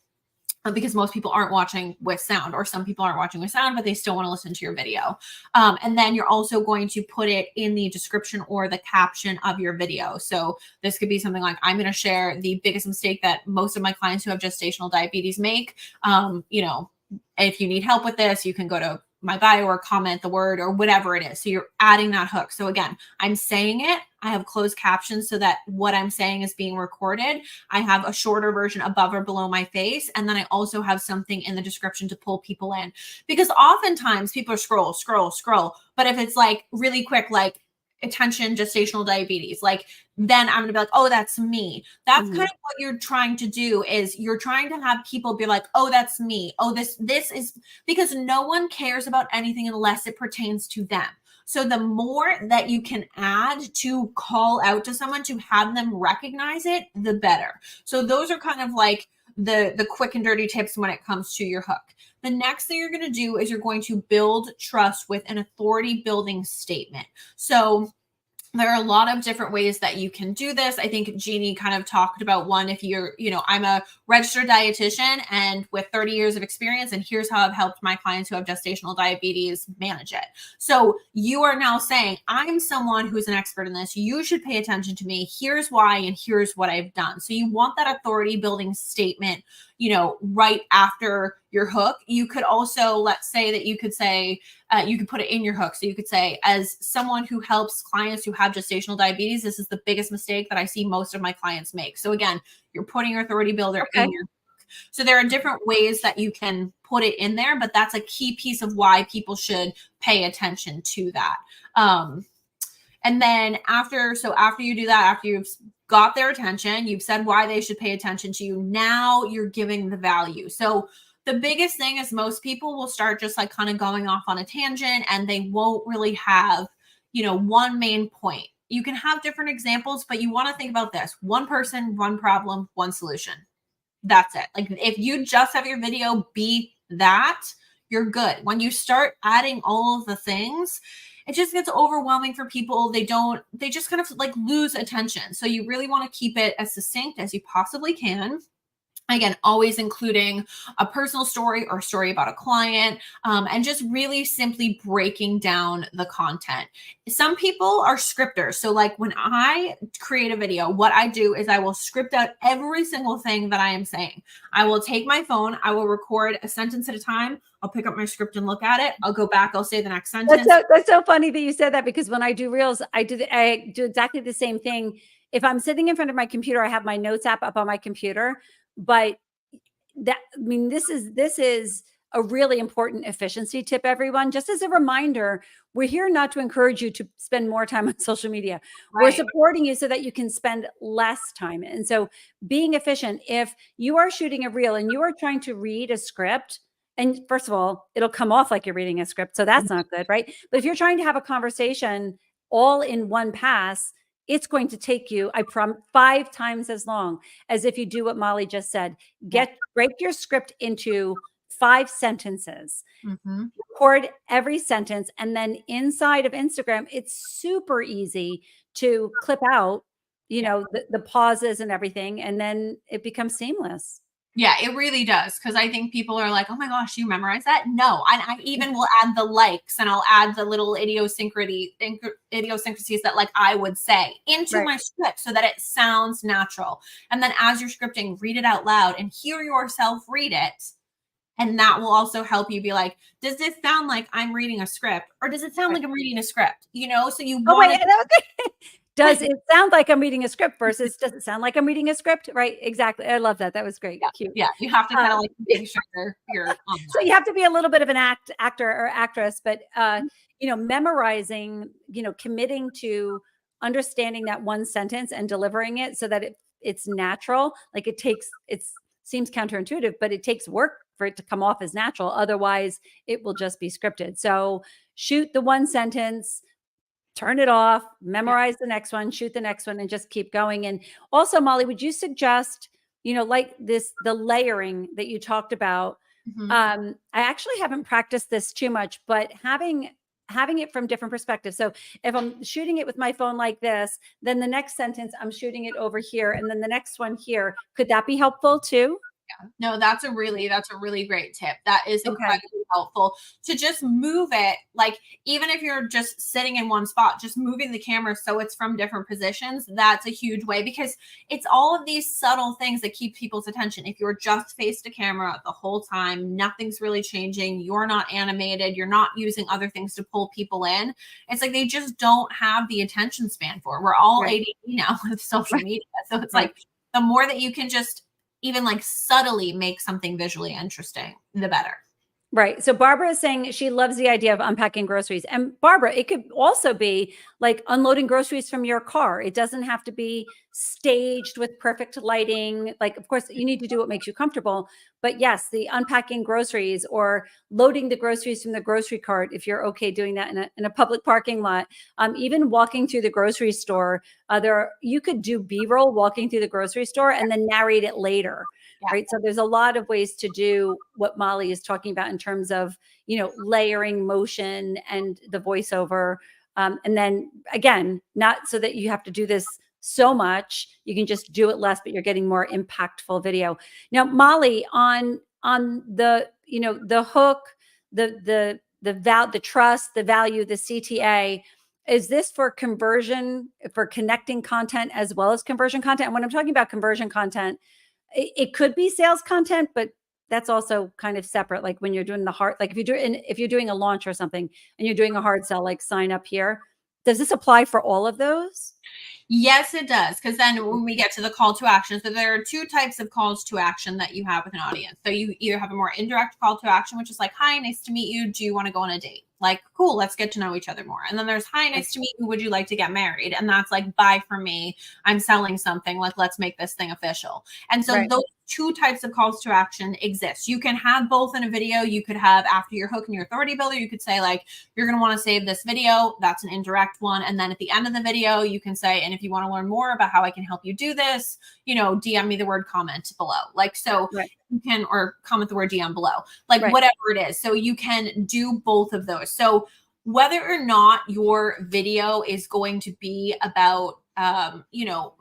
Because most people aren't watching with sound, or some people aren't watching with sound, but they still want to listen to your video. And then you're also going to put it in the description or the caption of your video. So this could be something like, I'm going to share the biggest mistake that most of my clients who have gestational diabetes make. If you need help with this, you can go to my bio or comment the word or whatever it is. So you're adding that hook. So again, I'm saying it. I have closed captions so that what I'm saying is being recorded. I have a shorter version above or below my face. And then I also have something in the description to pull people in, because oftentimes people are scroll. But if it's like really quick, like attention, gestational diabetes, like, then I'm gonna be like, oh, that's me. That's kind Mhm. of what you're trying to do, is you're trying to have people be like, oh, that's me. Oh, this is, because no one cares about anything unless it pertains to them. So the more that you can add to call out to someone to have them recognize it, the better. So those are kind of like the quick and dirty tips when it comes to your hook. The next thing you're going to do is you're going to build trust with an authority building statement. So there are a lot of different ways that you can do this. I think Jeannie kind of talked about one. If you're, I'm a registered dietitian and with 30 years of experience, and here's how I've helped my clients who have gestational diabetes manage it. So you are now saying, I'm someone who's an expert in this. You should pay attention to me. Here's why, and here's what I've done. So you want that authority building statement, right after your hook. You could also, let's say that you could say, you could put it in your hook. So you could say, as someone who helps clients who have gestational diabetes, this is the biggest mistake that I see most of my clients make. So again, you're putting your authority builder Okay. in your hook. So there are different ways that you can put it in there, but that's a key piece of why people should pay attention to that. And then after you do that, after you've got their attention, you've said why they should pay attention to you, now you're giving the value. So the biggest thing is most people will start just like kind of going off on a tangent, and they won't really have, one main point. You can have different examples, but you want to think about this: one person, one problem, one solution. That's it. Like, if you just have your video be that, you're good. When you start adding all of the things, it just gets overwhelming for people. They just kind of like lose attention. So you really want to keep it as succinct as you possibly can. Again, always including a personal story or a story about a client, and just really simply breaking down the content. Some people are scripters. So, like, when I create a video, what I do is I will script out every single thing that I am saying. I will take my phone, I will record a sentence at a time. I'll pick up my script and look at it. I'll go back, I'll say the next sentence. That's so funny that you said that, because when I do reels, I do exactly the same thing. If I'm sitting in front of my computer, I have my notes app up on my computer, but this is a really important efficiency tip, everyone. Just as a reminder, we're here not to encourage you to spend more time on social media. We're Right. supporting you so that you can spend less time. And so being efficient, if you are shooting a reel and you are trying to read a script, and first of all, it'll come off like you're reading a script. So that's not good, right? But if you're trying to have a conversation all in one pass, it's going to take you, I promise, 5 times as long as if you do what Molly just said. Yeah. Break your script into 5 sentences, Mm-hmm. record every sentence, and then inside of Instagram, it's super easy to clip out, Yeah. the pauses and everything, and then it becomes seamless. Yeah, it really does. Cause I think people are like, oh my gosh, you memorize that? No. And I even will add the likes and I'll add the little idiosyncrasies that like I would say into Right. my script so that it sounds natural. And then as you're scripting, read it out loud and hear yourself read it. And that will also help you be like, does this sound like I'm reading a script or does it sound Right. like I'm reading a script? You know, so you Oh, wait, want to, that was good. Does it sound like I'm reading a script versus does it sound like I'm reading a script? Right, exactly. I love that. That was great. yeah, Cute. yeah, you have to kind of Um, like make sure you're on so you have to be a little bit of an actor or actress, but, that. memorizing, committing to understanding that one sentence and delivering it so that it's natural. Like it seems counterintuitive, but it takes work for it to come off as natural. Otherwise, it will just be scripted. So shoot the one sentence, turn it off, Yeah. memorize the next one, shoot the next one, and just keep going. And also, Molly, would you suggest, like the layering that you talked about? Mhm. I actually haven't practiced this too much, but having it from different perspectives. So if I'm shooting it with my phone like this, then the next sentence I'm shooting it over here, and then the next one here. Could that be helpful too? No, that's a really great tip. That is Okay. incredibly helpful to just move it. Like even if you're just sitting in one spot, just moving the camera so it's from different positions, that's a huge way because it's all of these subtle things that keep people's attention. If you're just face to camera the whole time, nothing's really changing, you're not animated, you're not using other things to pull people in. It's like they just don't have the attention span for it. We're all Right. ADD now with social Right. media. So it's Right. like the more that you can just even like subtly make something visually interesting, the better. Right. So Barbara is saying she loves the idea of unpacking groceries. And Barbara, it could also be like unloading groceries from your car. It doesn't have to be staged with perfect lighting. Like, of course, you need to do what makes you comfortable. But yes, the unpacking groceries or loading the groceries from the grocery cart, if you're okay doing that in a public parking lot, even walking through the grocery store, you could do B-roll walking through the grocery store and then narrate it later, Yeah. right? So there's a lot of ways to do what Molly is talking about in terms of, layering motion and the voiceover. And then again, not so that you have to do this so much, you can just do it less, but you're getting more impactful video. Now, Molly, on the hook, the trust, the value, the CTA, is this for conversion, for connecting content as well as conversion content? And when I'm talking about conversion content, it could be sales content, but that's also kind of separate. Like when you're doing the hard, like if you're doing a launch or something and you're doing a hard sell, like sign up here. Does this apply for all of those? Yes, it does. Because then when we get to the call to action, so there are two types of calls to action that you have with an audience. So you either have a more indirect call to action, which is like, hi, nice to meet you. Do you want to go on a date? Like, cool, let's get to know each other more. And then there's, hi, nice to meet you. Would you like to get married? And that's like, buy for me. I'm selling something. Like, let's make this thing official. And so Right. those two types of calls to action exist. You can have both in a video. You could have after your hook and your authority builder, you could say, like, you're going to want to save this video. That's an indirect one. And then at the end of the video, you can say, and if you want to learn more about how I can help you do this, DM me the word comment below. Like, so Right. you can, or comment the word DM below, like Right. whatever it is. So you can do both of those. So whether or not your video is going to be about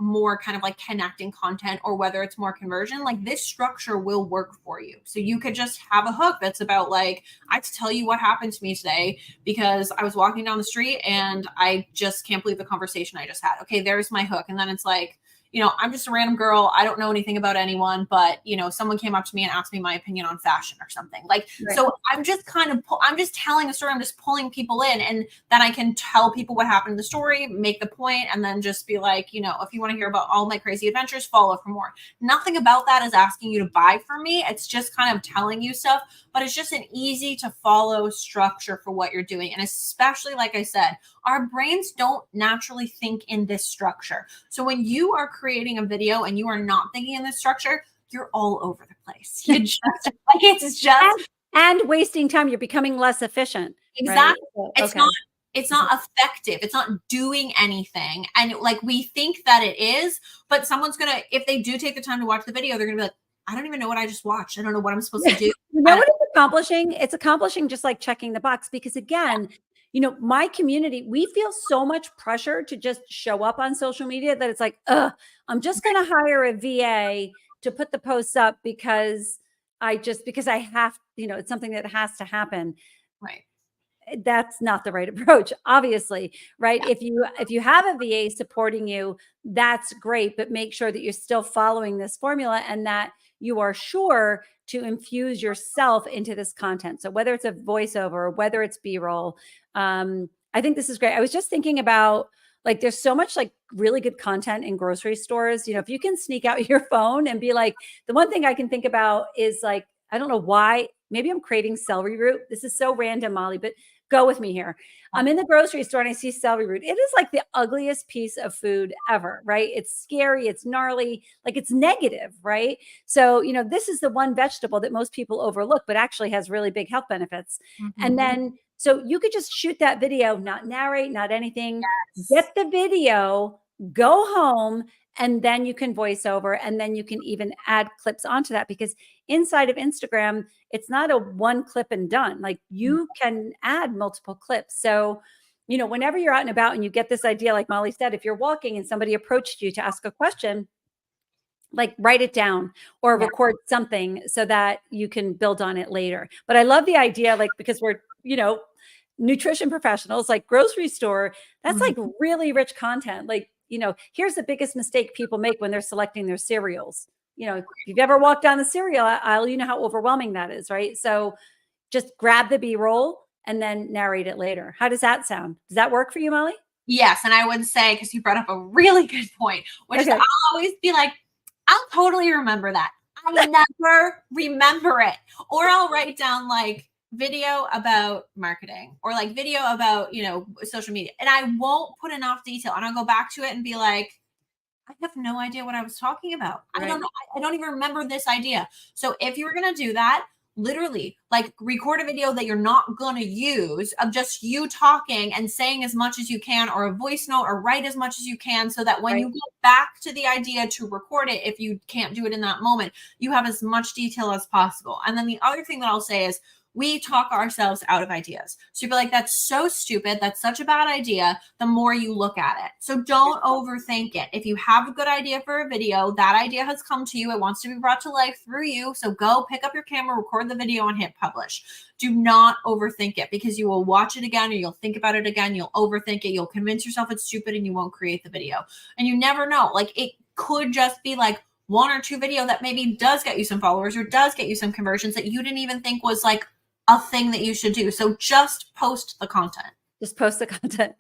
more kind of like connecting content or whether it's more conversion, like this structure will work for you. So you could just have a hook that's about like, I have to tell you what happened to me today because I was walking down the street and I just can't believe the conversation I just had. Okay, there's my hook. And then it's like, I'm just a random girl. I don't know anything about anyone, but someone came up to me and asked me my opinion on fashion or something. Like, Right. so I'm just I'm just telling a story. I'm just pulling people in, and then I can tell people what happened in the story, make the point, and then just be like, if you want to hear about all my crazy adventures, follow for more. Nothing about that is asking you to buy from me. It's just kind of telling you stuff, but it's just an easy to follow structure for what you're doing. And especially, like I said, our brains don't naturally think in this structure. So when you are creating a video and you are not thinking in this structure, you're all over the place. You just like it's just And wasting time. You're becoming less efficient, right? exactly. So, It's okay. not it's not effective. It's not doing anything. And like we think that it is, but someone's gonna, if they do take the time to watch the video, they're gonna be like, I don't even know what I just watched. I don't know what I'm supposed to do. You know And what it's accomplishing? It's accomplishing just like checking the box because again, my community, we feel so much pressure to just show up on social media that it's like, I'm just going to hire a VA to put the posts up because because I have, it's something that has to happen. Right. That's not the right approach, obviously, right? Yeah. If you have a VA supporting you, that's great, but make sure that you're still following this formula and that you are sure to infuse yourself into this content. So whether it's a voiceover or whether it's B-roll, I think this is great. I was just thinking about, like, there's so much like really good content in grocery stores. If you can sneak out your phone and be like, the one thing I can think about is like, I don't know why, maybe I'm craving celery root. This is so random, Molly, but go with me here. I'm in the grocery store and I see celery root. It is like the ugliest piece of food ever, right? It's scary, it's gnarly, like it's negative, right? So, this is the one vegetable that most people overlook, but actually has really big health benefits. And then, so you could just shoot that video, not narrate, not anything, get the video, go home, and then you can voice over, and then you can even add clips onto that, because inside of Instagram, it's not a one clip and done. Like, you can add multiple clips. So, whenever you're out and about and you get this idea, like Molly said, if you're walking and somebody approached you to ask a question, like, write it down or record something so that you can build on it later. But I love the idea, like, because we're, nutrition professionals, like grocery store, that's like really rich content. Like, here's the biggest mistake people make when they're selecting their cereals. If you've ever walked down the cereal aisle, you know how overwhelming that is, right? So just grab the B-roll and then narrate it later. How does that sound? Does that work for you, Molly? Yes. And I would say, because you brought up a really good point, which is I'll always be like, I'll totally remember that. I never remember it. Or I'll write down like video about marketing or like video about, social media. And I won't put enough detail. And I'll go back to it and be like, I have no idea what I was talking about. I don't know. I don't even remember this idea. So if you were going to do that, literally, like, record a video that you're not going to use of just you talking and saying as much as you can, or a voice note, or write as much as you can, so that when you go back to the idea to record it, if you can't do it in that moment, you have as much detail as possible. And then the other thing that I'll say is, we talk ourselves out of ideas. So you'd be like, that's so stupid. That's such a bad idea. The more you look at it. So don't overthink it. If you have a good idea for a video, that idea has come to you. It wants to be brought to life through you. So go pick up your camera, record the video, and hit publish. Do not overthink it, because you will watch it again, or you'll think about it again. You'll overthink it. You'll convince yourself it's stupid, and you won't create the video. And you never know. Like, it could just be like one or two video that maybe does get you some followers or does get you some conversions that you didn't even think was like a thing that you should do. So just post the content. Just post the content.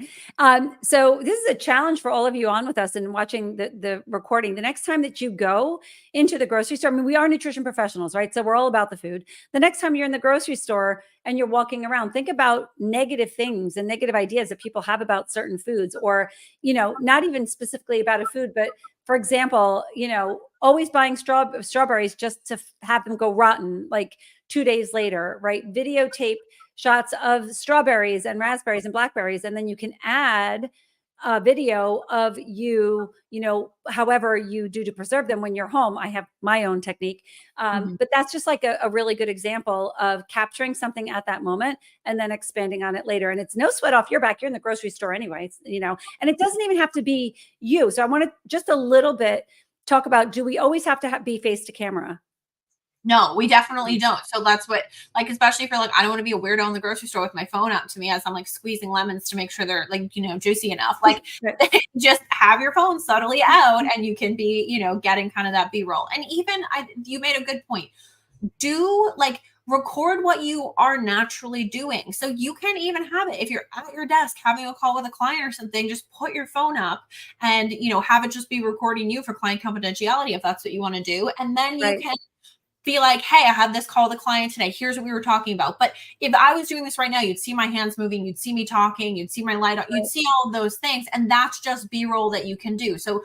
So this is a challenge for all of you on with us and watching the recording. The next time that you go into the grocery store, I mean, we are nutrition professionals, right? So we're all about the food. The next time you're in the grocery store and you're walking around, think about negative things and negative ideas that people have about certain foods, or, not even specifically about a food, but for example, always buying strawberries just to have them go rotten like 2 days later, right? Videotape shots of strawberries and raspberries and blackberries, and then you can add a video of you, however you do to preserve them when you're home. I have my own technique, but that's just like a really good example of capturing something at that moment and then expanding on it later. And it's no sweat off your back. You're in the grocery store anyway, and it doesn't even have to be you. So I want to just a little bit talk about, do we always have to be face to camera? No, we definitely don't. So that's what, like, especially if you're like, I don't want to be a weirdo in the grocery store with my phone out to me as I'm like squeezing lemons to make sure they're like, juicy enough. Like, just have your phone subtly out and you can be, getting kind of that B-roll. And even you made a good point. Do like record what you are naturally doing. So you can even have it if you're at your desk having a call with a client or something, just put your phone up and, have it just be recording you for client confidentiality if that's what you want to do. And then you can be like, hey, I had this call with a client today. Here's what we were talking about. But if I was doing this right now, you'd see my hands moving, you'd see me talking, you'd see my light on, you'd see all of those things. And that's just B-roll that you can do. So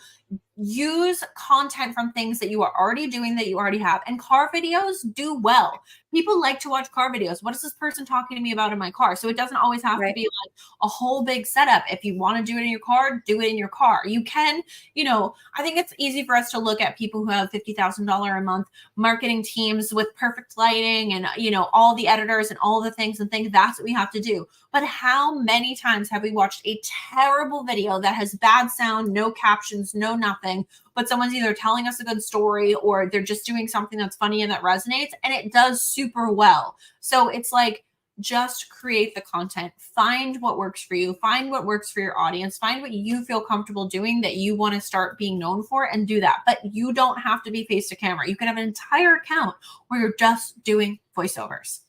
use content from things that you are already doing, that you already have. And car videos do well. People like to watch car videos. What is this person talking to me about in my car? So it doesn't always have to be like a whole big setup. If you want to do it in your car, do it in your car. You can, I think it's easy for us to look at people who have $50,000 a month marketing teams with perfect lighting and, all the editors and all the things, and think that's what we have to do. But how many times have we watched a terrible video that has bad sound, no captions, no nothing, but someone's either telling us a good story or they're just doing something that's funny and that resonates, and it does super well. So it's like, just create the content, find what works for you, find what works for your audience, find what you feel comfortable doing that you want to start being known for, and do that. But you don't have to be face to camera. You can have an entire account where you're just doing voiceovers.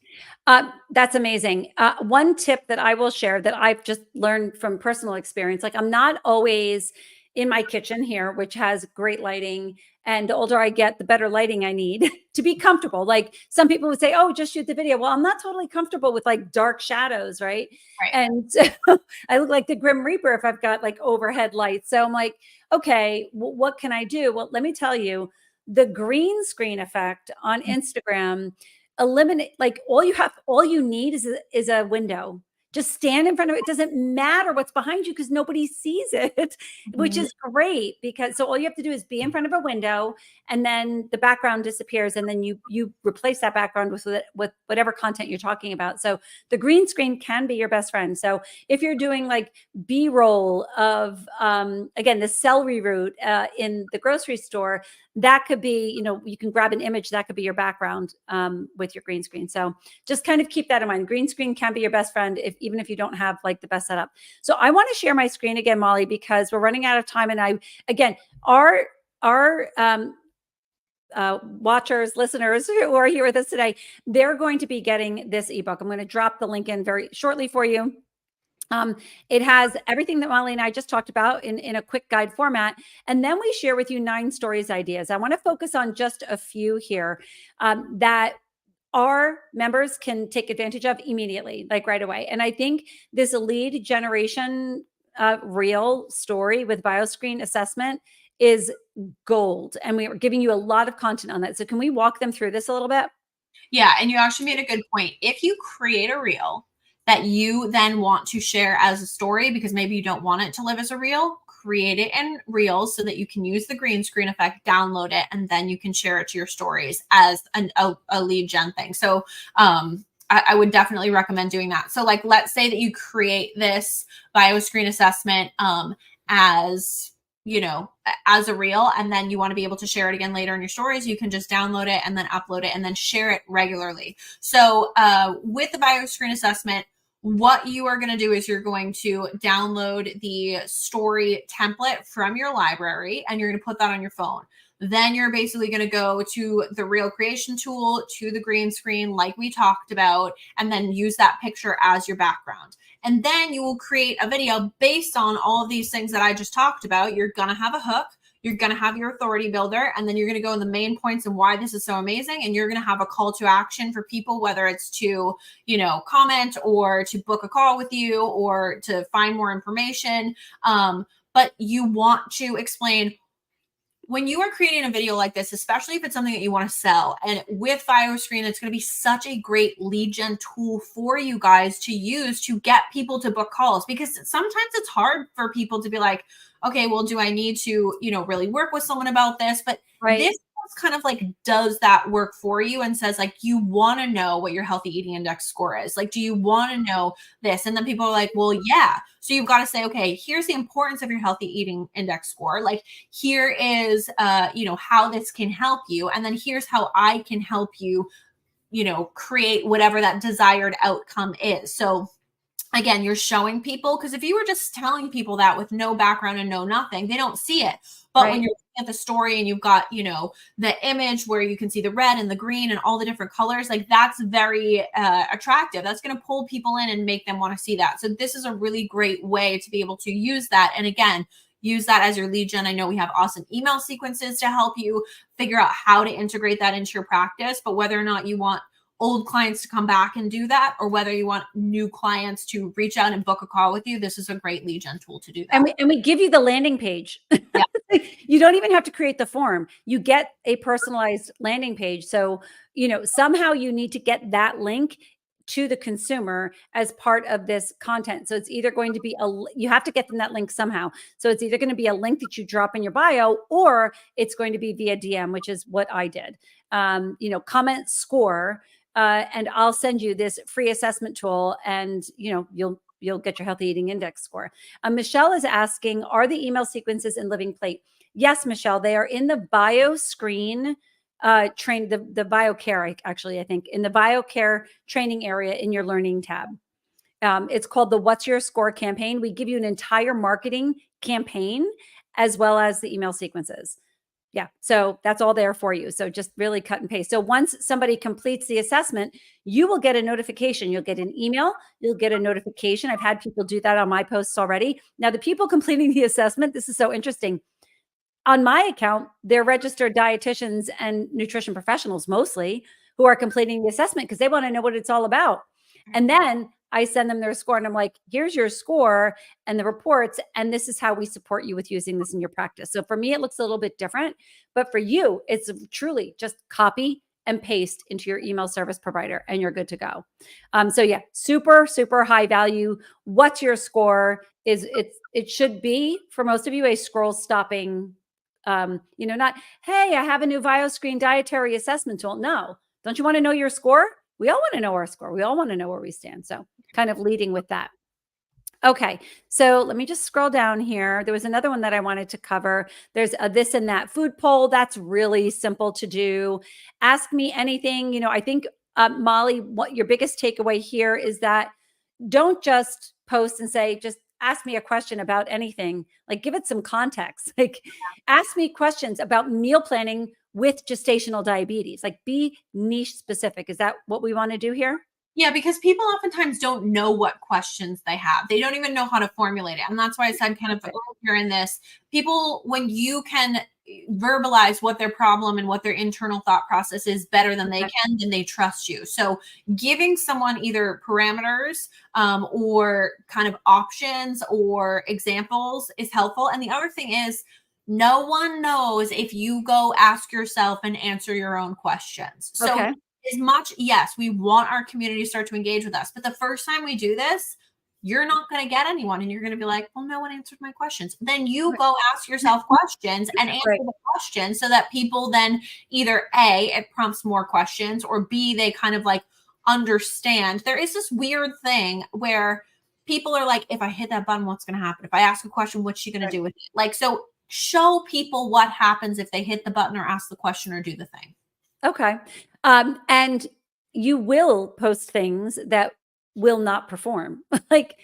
That's amazing. One tip that I will share that I've just learned from personal experience, like I'm not always in my kitchen here, which has great lighting. And the older I get, the better lighting I need to be comfortable. Like some people would say, oh, just shoot the video. Well, I'm not totally comfortable with like dark shadows, right? Right. And so I look like the Grim Reaper if I've got like overhead lights. So I'm like, okay, what can I do? Well, let me tell you, the green screen effect on Instagram eliminate, like all you need is a window. Just stand in front of it. It doesn't matter what's behind you because nobody sees it, which Mhm. is great because so all you have to do is be in front of a window and then the background disappears and then you replace that background with whatever content you're talking about. So the green screen can be your best friend. So if you're doing like B-roll of again the celery root in the grocery store, that could be, you know, you can grab an image that could be your background with your green screen. So just kind of keep that in mind. Green screen can be your best friend even if you don't have like the best setup. So I want to share my screen again, Molly, because we're running out of time. And again, our watchers, listeners who are here with us today, they're going to be getting this ebook. I'm going to drop the link in very shortly for you. It has everything that Molly and I just talked about in a quick guide format. And then we share with you 9 stories ideas. I want to focus on just a few here that our members can take advantage of immediately, like right away. And I think this lead generation real story with bioscreen assessment is gold. And we are giving you a lot of content on that. So can we walk them through this a little bit? Yeah, and you actually made a good point. If you create a reel that you then want to share as a story because maybe you don't want it to live as a reel, create it in Reels so that you can use the green screen effect, download it, and then you can share it to your stories as a lead gen thing. So I would definitely recommend doing that. So like, let's say that you create this bioscreen assessment as as a reel, and then you want to be able to share it again later in your stories, you can just download it and then upload it and then share it regularly. So with the bioscreen assessment, what you are going to do is you're going to download the story template from your library and you're going to put that on your phone. Then you're basically going to go to the reel creation tool, to the green screen like we talked about, and then use that picture as your background. And then you will create a video based on all of these things that I just talked about. You're going to have a hook, you're going to have your authority builder, and then you're going to go in the main points and why this is so amazing. And you're going to have a call to action for people, whether it's to, comment or to book a call with you or to find more information. But you want to explain when you are creating a video like this, especially if it's something that you want to sell, and with bioscreen, it's going to be such a great lead gen tool for you guys to use to get people to book calls, because sometimes it's hard for people to be like, okay, well, do I need to, really work with someone about this? But Right. this kind of like does that work for you and says like, you want to know what your healthy eating index score is. Like, do you want to know this? And then people are like, well, yeah. So you've got to say, okay, here's the importance of your healthy eating index score. Like, here is how this can help you, and then here's how I can help you create whatever that desired outcome is. So again, you're showing people, because if you were just telling people that with no background and no nothing, they don't see it. But when Right. you're looking at the story and you've got the image where you can see the red and the green and all the different colors, like that's very attractive. That's going to pull people in and make them want to see that. So this is a really great way to be able to use that. And again, use that as your lead gen. I know we have awesome email sequences to help you figure out how to integrate that into your practice, but whether or not you want old clients to come back and do that, or whether you want new clients to reach out and book a call with you, this is a great lead gen tool to do that. And we give you the landing page. Yeah. You don't even have to create the form. You get a personalized landing page. So, somehow you need to get that link to the consumer as part of this content. So it's either going to be you have to get them that link somehow. So it's either going to be a link that you drop in your bio, or it's going to be via DM, which is what I did. Comment, score, and I'll send you this free assessment tool, and you'll get your healthy eating index score. Michelle is asking, are the email sequences in Living Plate? Yes, Michelle, they are in the bio screen train, the biocare, actually, I think in the biocare training area in your learning tab. It's called the What's Your Score campaign. We give you an entire marketing campaign as well as the email sequences. Yeah. So that's all there for you. So just really cut and paste. So once somebody completes the assessment, you will get a notification. You'll get an email, you'll get a notification. I've had people do that on my posts already. Now, the people completing the assessment, this is so interesting. On my account, they're registered dietitians and nutrition professionals mostly who are completing the assessment because they want to know what it's all about. And then I send them their score and I'm like, here's your score and the reports. And this is how we support you with using this in your practice. So for me, it looks a little bit different. But for you, it's truly just copy and paste into your email service provider and you're good to go. So yeah, super, super high value. What's your score? It should be for most of you a scroll stopping, not, hey, I have a new VioScreen dietary assessment tool. No, don't you want to know your score? We all want to know our score. We all want to know where we stand. So kind of leading with that. Okay, so let me just scroll down here. There was another one that I wanted to cover. There's a this and that food poll. That's really simple to do. Ask me anything. I think, Mollie, what your biggest takeaway here is that don't just post and say, just ask me a question about anything. Like, give it some context. Like, ask me questions about meal planning with gestational diabetes. Like, be niche specific. Is that what we want to do here? Yeah, because people oftentimes don't know what questions they have. They don't even know how to formulate it. And that's why I said kind of earlier in this, people, when you can verbalize what their problem and what their internal thought process is better than they can, then they trust you. So giving someone either parameters or kind of options or examples is helpful. And the other thing is, no one knows if you go ask yourself and answer your own questions. So Okay. as much, yes, we want our community to start to engage with us, but the first time we do this, you're not going to get anyone and you're going to be like, well, no one answered my questions. Then you go ask yourself questions and answer Right. the questions so that people then either A, it prompts more questions, or B, they kind of like understand. There is this weird thing where people are like, if I hit that button, what's going to happen? If I ask a question, what's she going to do with it? Like, so show people what happens if they hit the button or ask the question or do the thing. Okay. And you will post things that will not perform. Like,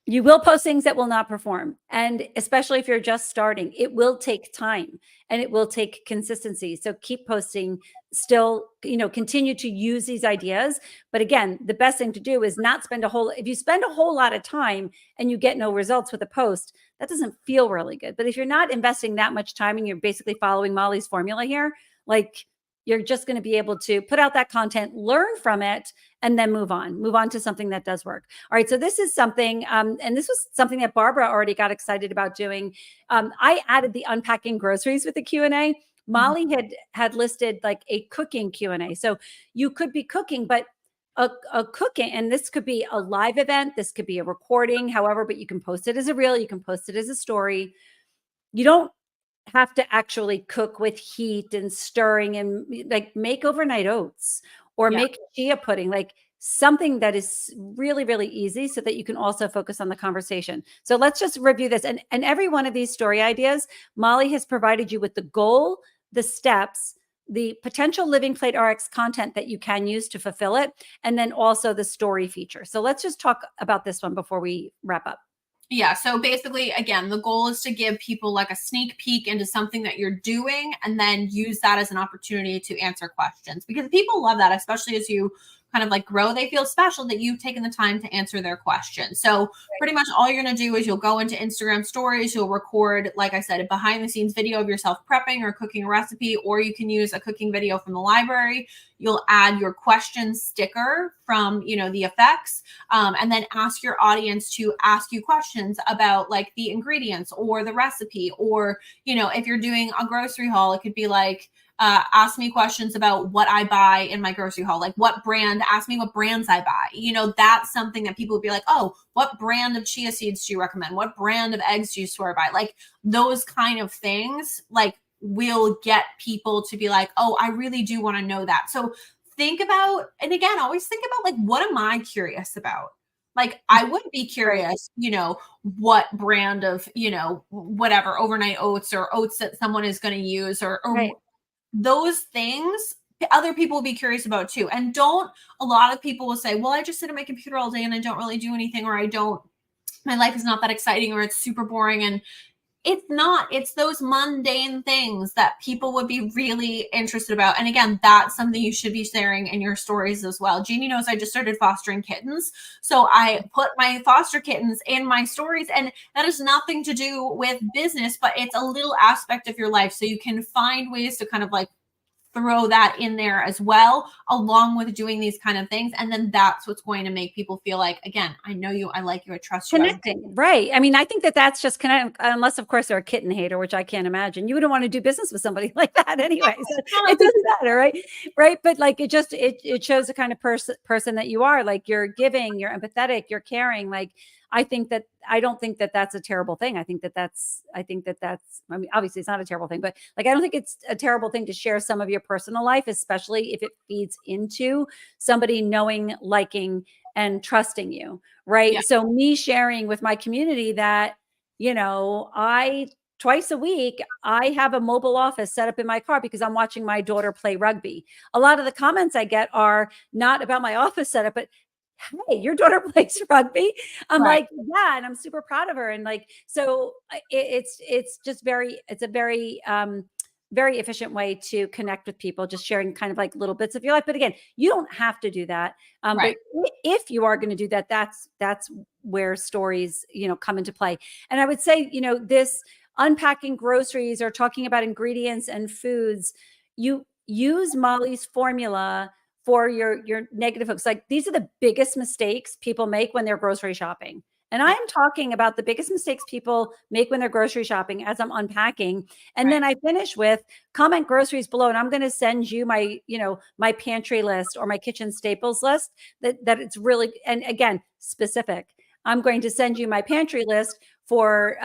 you will post things that will not perform. And especially if you're just starting, it will take time and it will take consistency. So keep posting, still, continue to use these ideas. But again, the best thing to do is not if you spend a whole lot of time and you get no results with a post, that doesn't feel really good. But if you're not investing that much time and you're basically following Mollie's formula here, like, you're just going to be able to put out that content, learn from it, and then move on to something that does work. All right. So this is something, and this was something that Barbara already got excited about doing. I added the unpacking groceries with the Q&A. Mollie had listed like a cooking Q&A. So you could be cooking, but a cooking, and this could be a live event. This could be a recording, however, but you can post it as a reel. You can post it as a story. You don't have to actually cook with heat and stirring, and like make overnight oats or Yeah. make chia pudding, like something that is really, really easy so that you can also focus on the conversation. So let's just review this. And every one of these story ideas, Mollie has provided you with the goal, the steps, the potential Living Plate RX content that you can use to fulfill it, and then also the story feature. So let's just talk about this one before we wrap up. Yeah. So basically, again, the goal is to give people like a sneak peek into something that you're doing and then use that as an opportunity to answer questions, because people love that, especially as you kind of like grow. They feel special that you've taken the time to answer their questions. So pretty much all you're going to do is you'll go into Instagram stories, you'll record, like I said, a behind the scenes video of yourself prepping or cooking a recipe, or you can use a cooking video from the library. You'll add your questions sticker from, the effects, and then ask your audience to ask you questions about like the ingredients or the recipe, or, if you're doing a grocery haul, it could be like, ask me questions about what I buy in my grocery haul, like what brand, ask me what brands I buy. That's something that people would be like, oh, what brand of chia seeds do you recommend? What brand of eggs do you swear by? Like those kind of things, like will get people to be like, oh, I really do want to know that. So think about, and again, always think about like, what am I curious about? Like I would be Right. curious, what brand of, whatever overnight oats or oats that someone is going to use or Right. those things other people will be curious about too. And don't a lot of people will say, well, I just sit at my computer all day and I don't really do anything, or I don't, my life is not that exciting, or it's super boring. And it's not. It's those mundane things that people would be really interested about. And again, that's something you should be sharing in your stories as well. Jeannie knows I just started fostering kittens. So I put my foster kittens in my stories, and that has nothing to do with business, but it's a little aspect of your life. So you can find ways to kind of like throw that in there as well, along with doing these kind of things. And then that's what's going to make people feel like, again, I know you, I like you, I trust you. Connecting, right. I mean, I think that that's just connect unless, of course, they're a kitten hater, which I can't imagine. You wouldn't want to do business with somebody like that anyway, so it doesn't matter, right? Right, but, like, it shows the kind of person that you are, like, you're giving, you're empathetic, you're caring, like, I don't think that that's a terrible thing. I think that that's I mean, obviously, it's not a terrible thing, but, like, I don't think it's a terrible thing to share some of your personal life, especially if it feeds into somebody knowing, liking, and trusting you. Yeah, Right. So me sharing with my community that, I twice a week, I have a mobile office set up in my car because I'm watching my daughter play rugby. A lot of the comments I get are not about my office setup, but hey, your daughter plays rugby. I'm right, like, yeah, and I'm super proud of her. And like, so it's just it's a very efficient way to connect with people, just sharing kind of like little bits of your life. But again, you don't have to do that. right, But if you are going to do that, that's where stories, come into play. And I would say, this unpacking groceries or talking about ingredients and foods, you use Mollie's formula for your negative hooks. Like, these are the biggest mistakes people make when they're grocery shopping. And yeah, I'm talking about the biggest mistakes people make when they're grocery shopping as I'm unpacking. And right, then I finish with comment groceries below, and I'm going to send you my pantry list or my kitchen staples list that it's really, and again, specific. I'm going to send you my pantry list for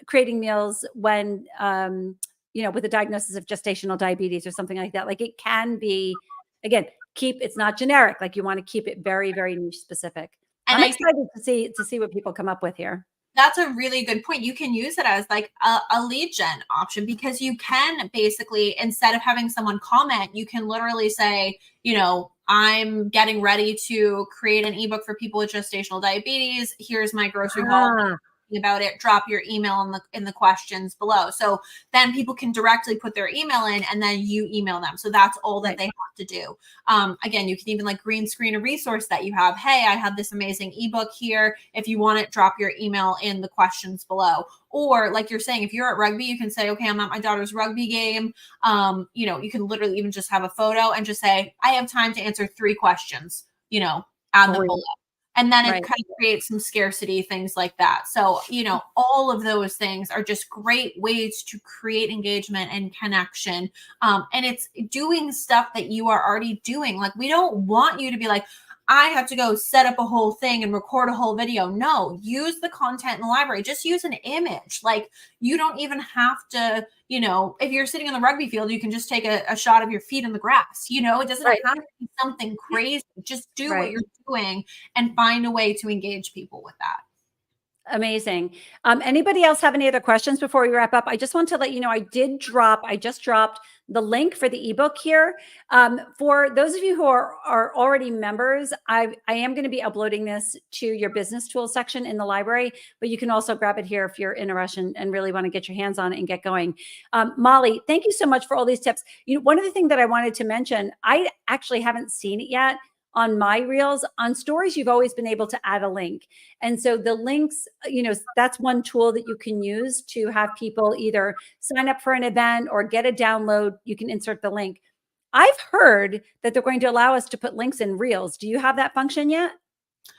creating meals when with a diagnosis of gestational diabetes or something like that. Like, it can be, again, it's not generic. Like, you want to keep it very, very niche specific. and I'm I think excited to see what people come up with here. that's a really good point. You can use it as like a lead gen option, because you can basically, instead of having someone comment, you can literally say, I'm getting ready to create an ebook for people with gestational diabetes. Here's my grocery haul Ah, about it. Drop your email in the questions below. So then people can directly put their email in, and then you email them. So that's all that right. they have to do. Again, you can even like green screen a resource that you have. Hey, I have this amazing ebook here. If you want it, drop your email in the questions below. Or like you're saying, if you're at rugby, you can say, okay, I'm at my daughter's rugby game. You can literally even just have a photo and just say, I have time to answer 3 questions, add them below. Great. And then it Right. kind of creates some scarcity, things like that. So, all of those things are just great ways to create engagement and connection. And it's doing stuff that you are already doing. Like, we don't want you to be like, I have to go set up a whole thing and record a whole video. No, use the content in the library. Just use an image. Like, you don't even have to, if you're sitting on the rugby field, you can just take a shot of your feet in the grass. It doesn't Right. have to be something crazy. Just do what Right. you're doing and find a way to engage people with that. Amazing. Anybody else have any other questions before we wrap up? I just want to let you know I just dropped the link for the ebook here. For those of you who are already members, I am going to be uploading this to your business tools section in the library, but you can also grab it here if you're in a rush and really want to get your hands on it and get going. Mollie, thank you so much for all these tips. One of the things that I wanted to mention, I actually haven't seen it yet on my reels. On stories, you've always been able to add a link. And so the links, that's one tool that you can use to have people either sign up for an event or get a download. You can insert the link. I've heard that they're going to allow us to put links in reels. Do you have that function yet?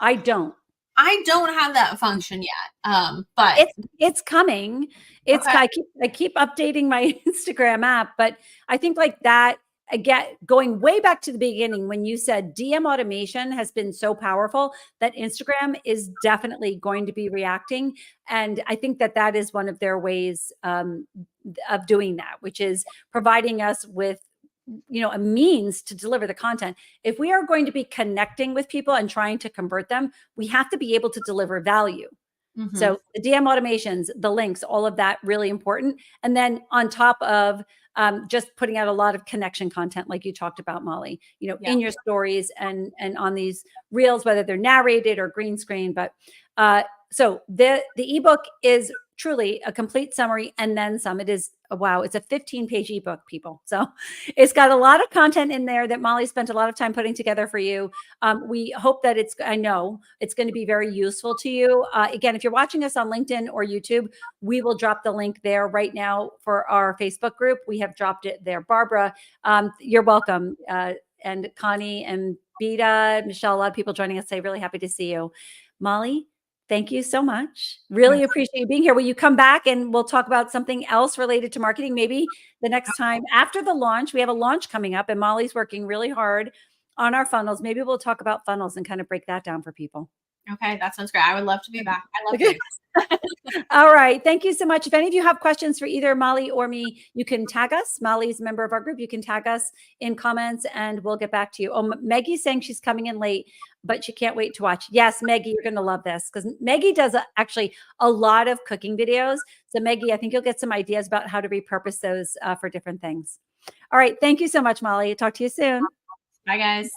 I don't. I don't have that function yet. But It's coming. It's okay. I keep updating my Instagram app, but I think like that, again, going way back to the beginning when you said DM automation has been so powerful that Instagram is definitely going to be reacting, and I think that that is one of their ways of doing that, which is providing us with a means to deliver the content. If we are going to be connecting with people and trying to convert them, we have to be able to deliver value. So the DM automations, the links, all of that, really important. And then on top of just putting out a lot of connection content, like you talked about, Molly, in your stories and on these reels, whether they're narrated or green screen. But so the ebook is truly a complete summary and then some. It is, wow, it's a 15-page ebook, people. So it's got a lot of content in there that Molly spent a lot of time putting together for you. We hope that I know it's going to be very useful to you. Again, if you're watching us on LinkedIn or YouTube, we will drop the link there right now for our Facebook group. We have dropped it there. Barbara, you're welcome. And Connie and Beta, Michelle, a lot of people joining us today. Really happy to see you. Molly, thank you so much. Really appreciate you being here. Will you come back and we'll talk about something else related to marketing? Maybe the next time after the launch. We have a launch coming up and Molly's working really hard on our funnels. Maybe we'll talk about funnels and kind of break that down for people. Okay, that sounds great. I would love to be back. I love you. All right. Thank you so much. If any of you have questions for either Molly or me, you can tag us. Molly's a member of our group. You can tag us in comments and we'll get back to you. Oh, Maggie's saying she's coming in late, but she can't wait to watch. Yes, Maggie, you're going to love this because Maggie does actually a lot of cooking videos. So Maggie, I think you'll get some ideas about how to repurpose those for different things. All right. Thank you so much, Molly. Talk to you soon. Bye, guys.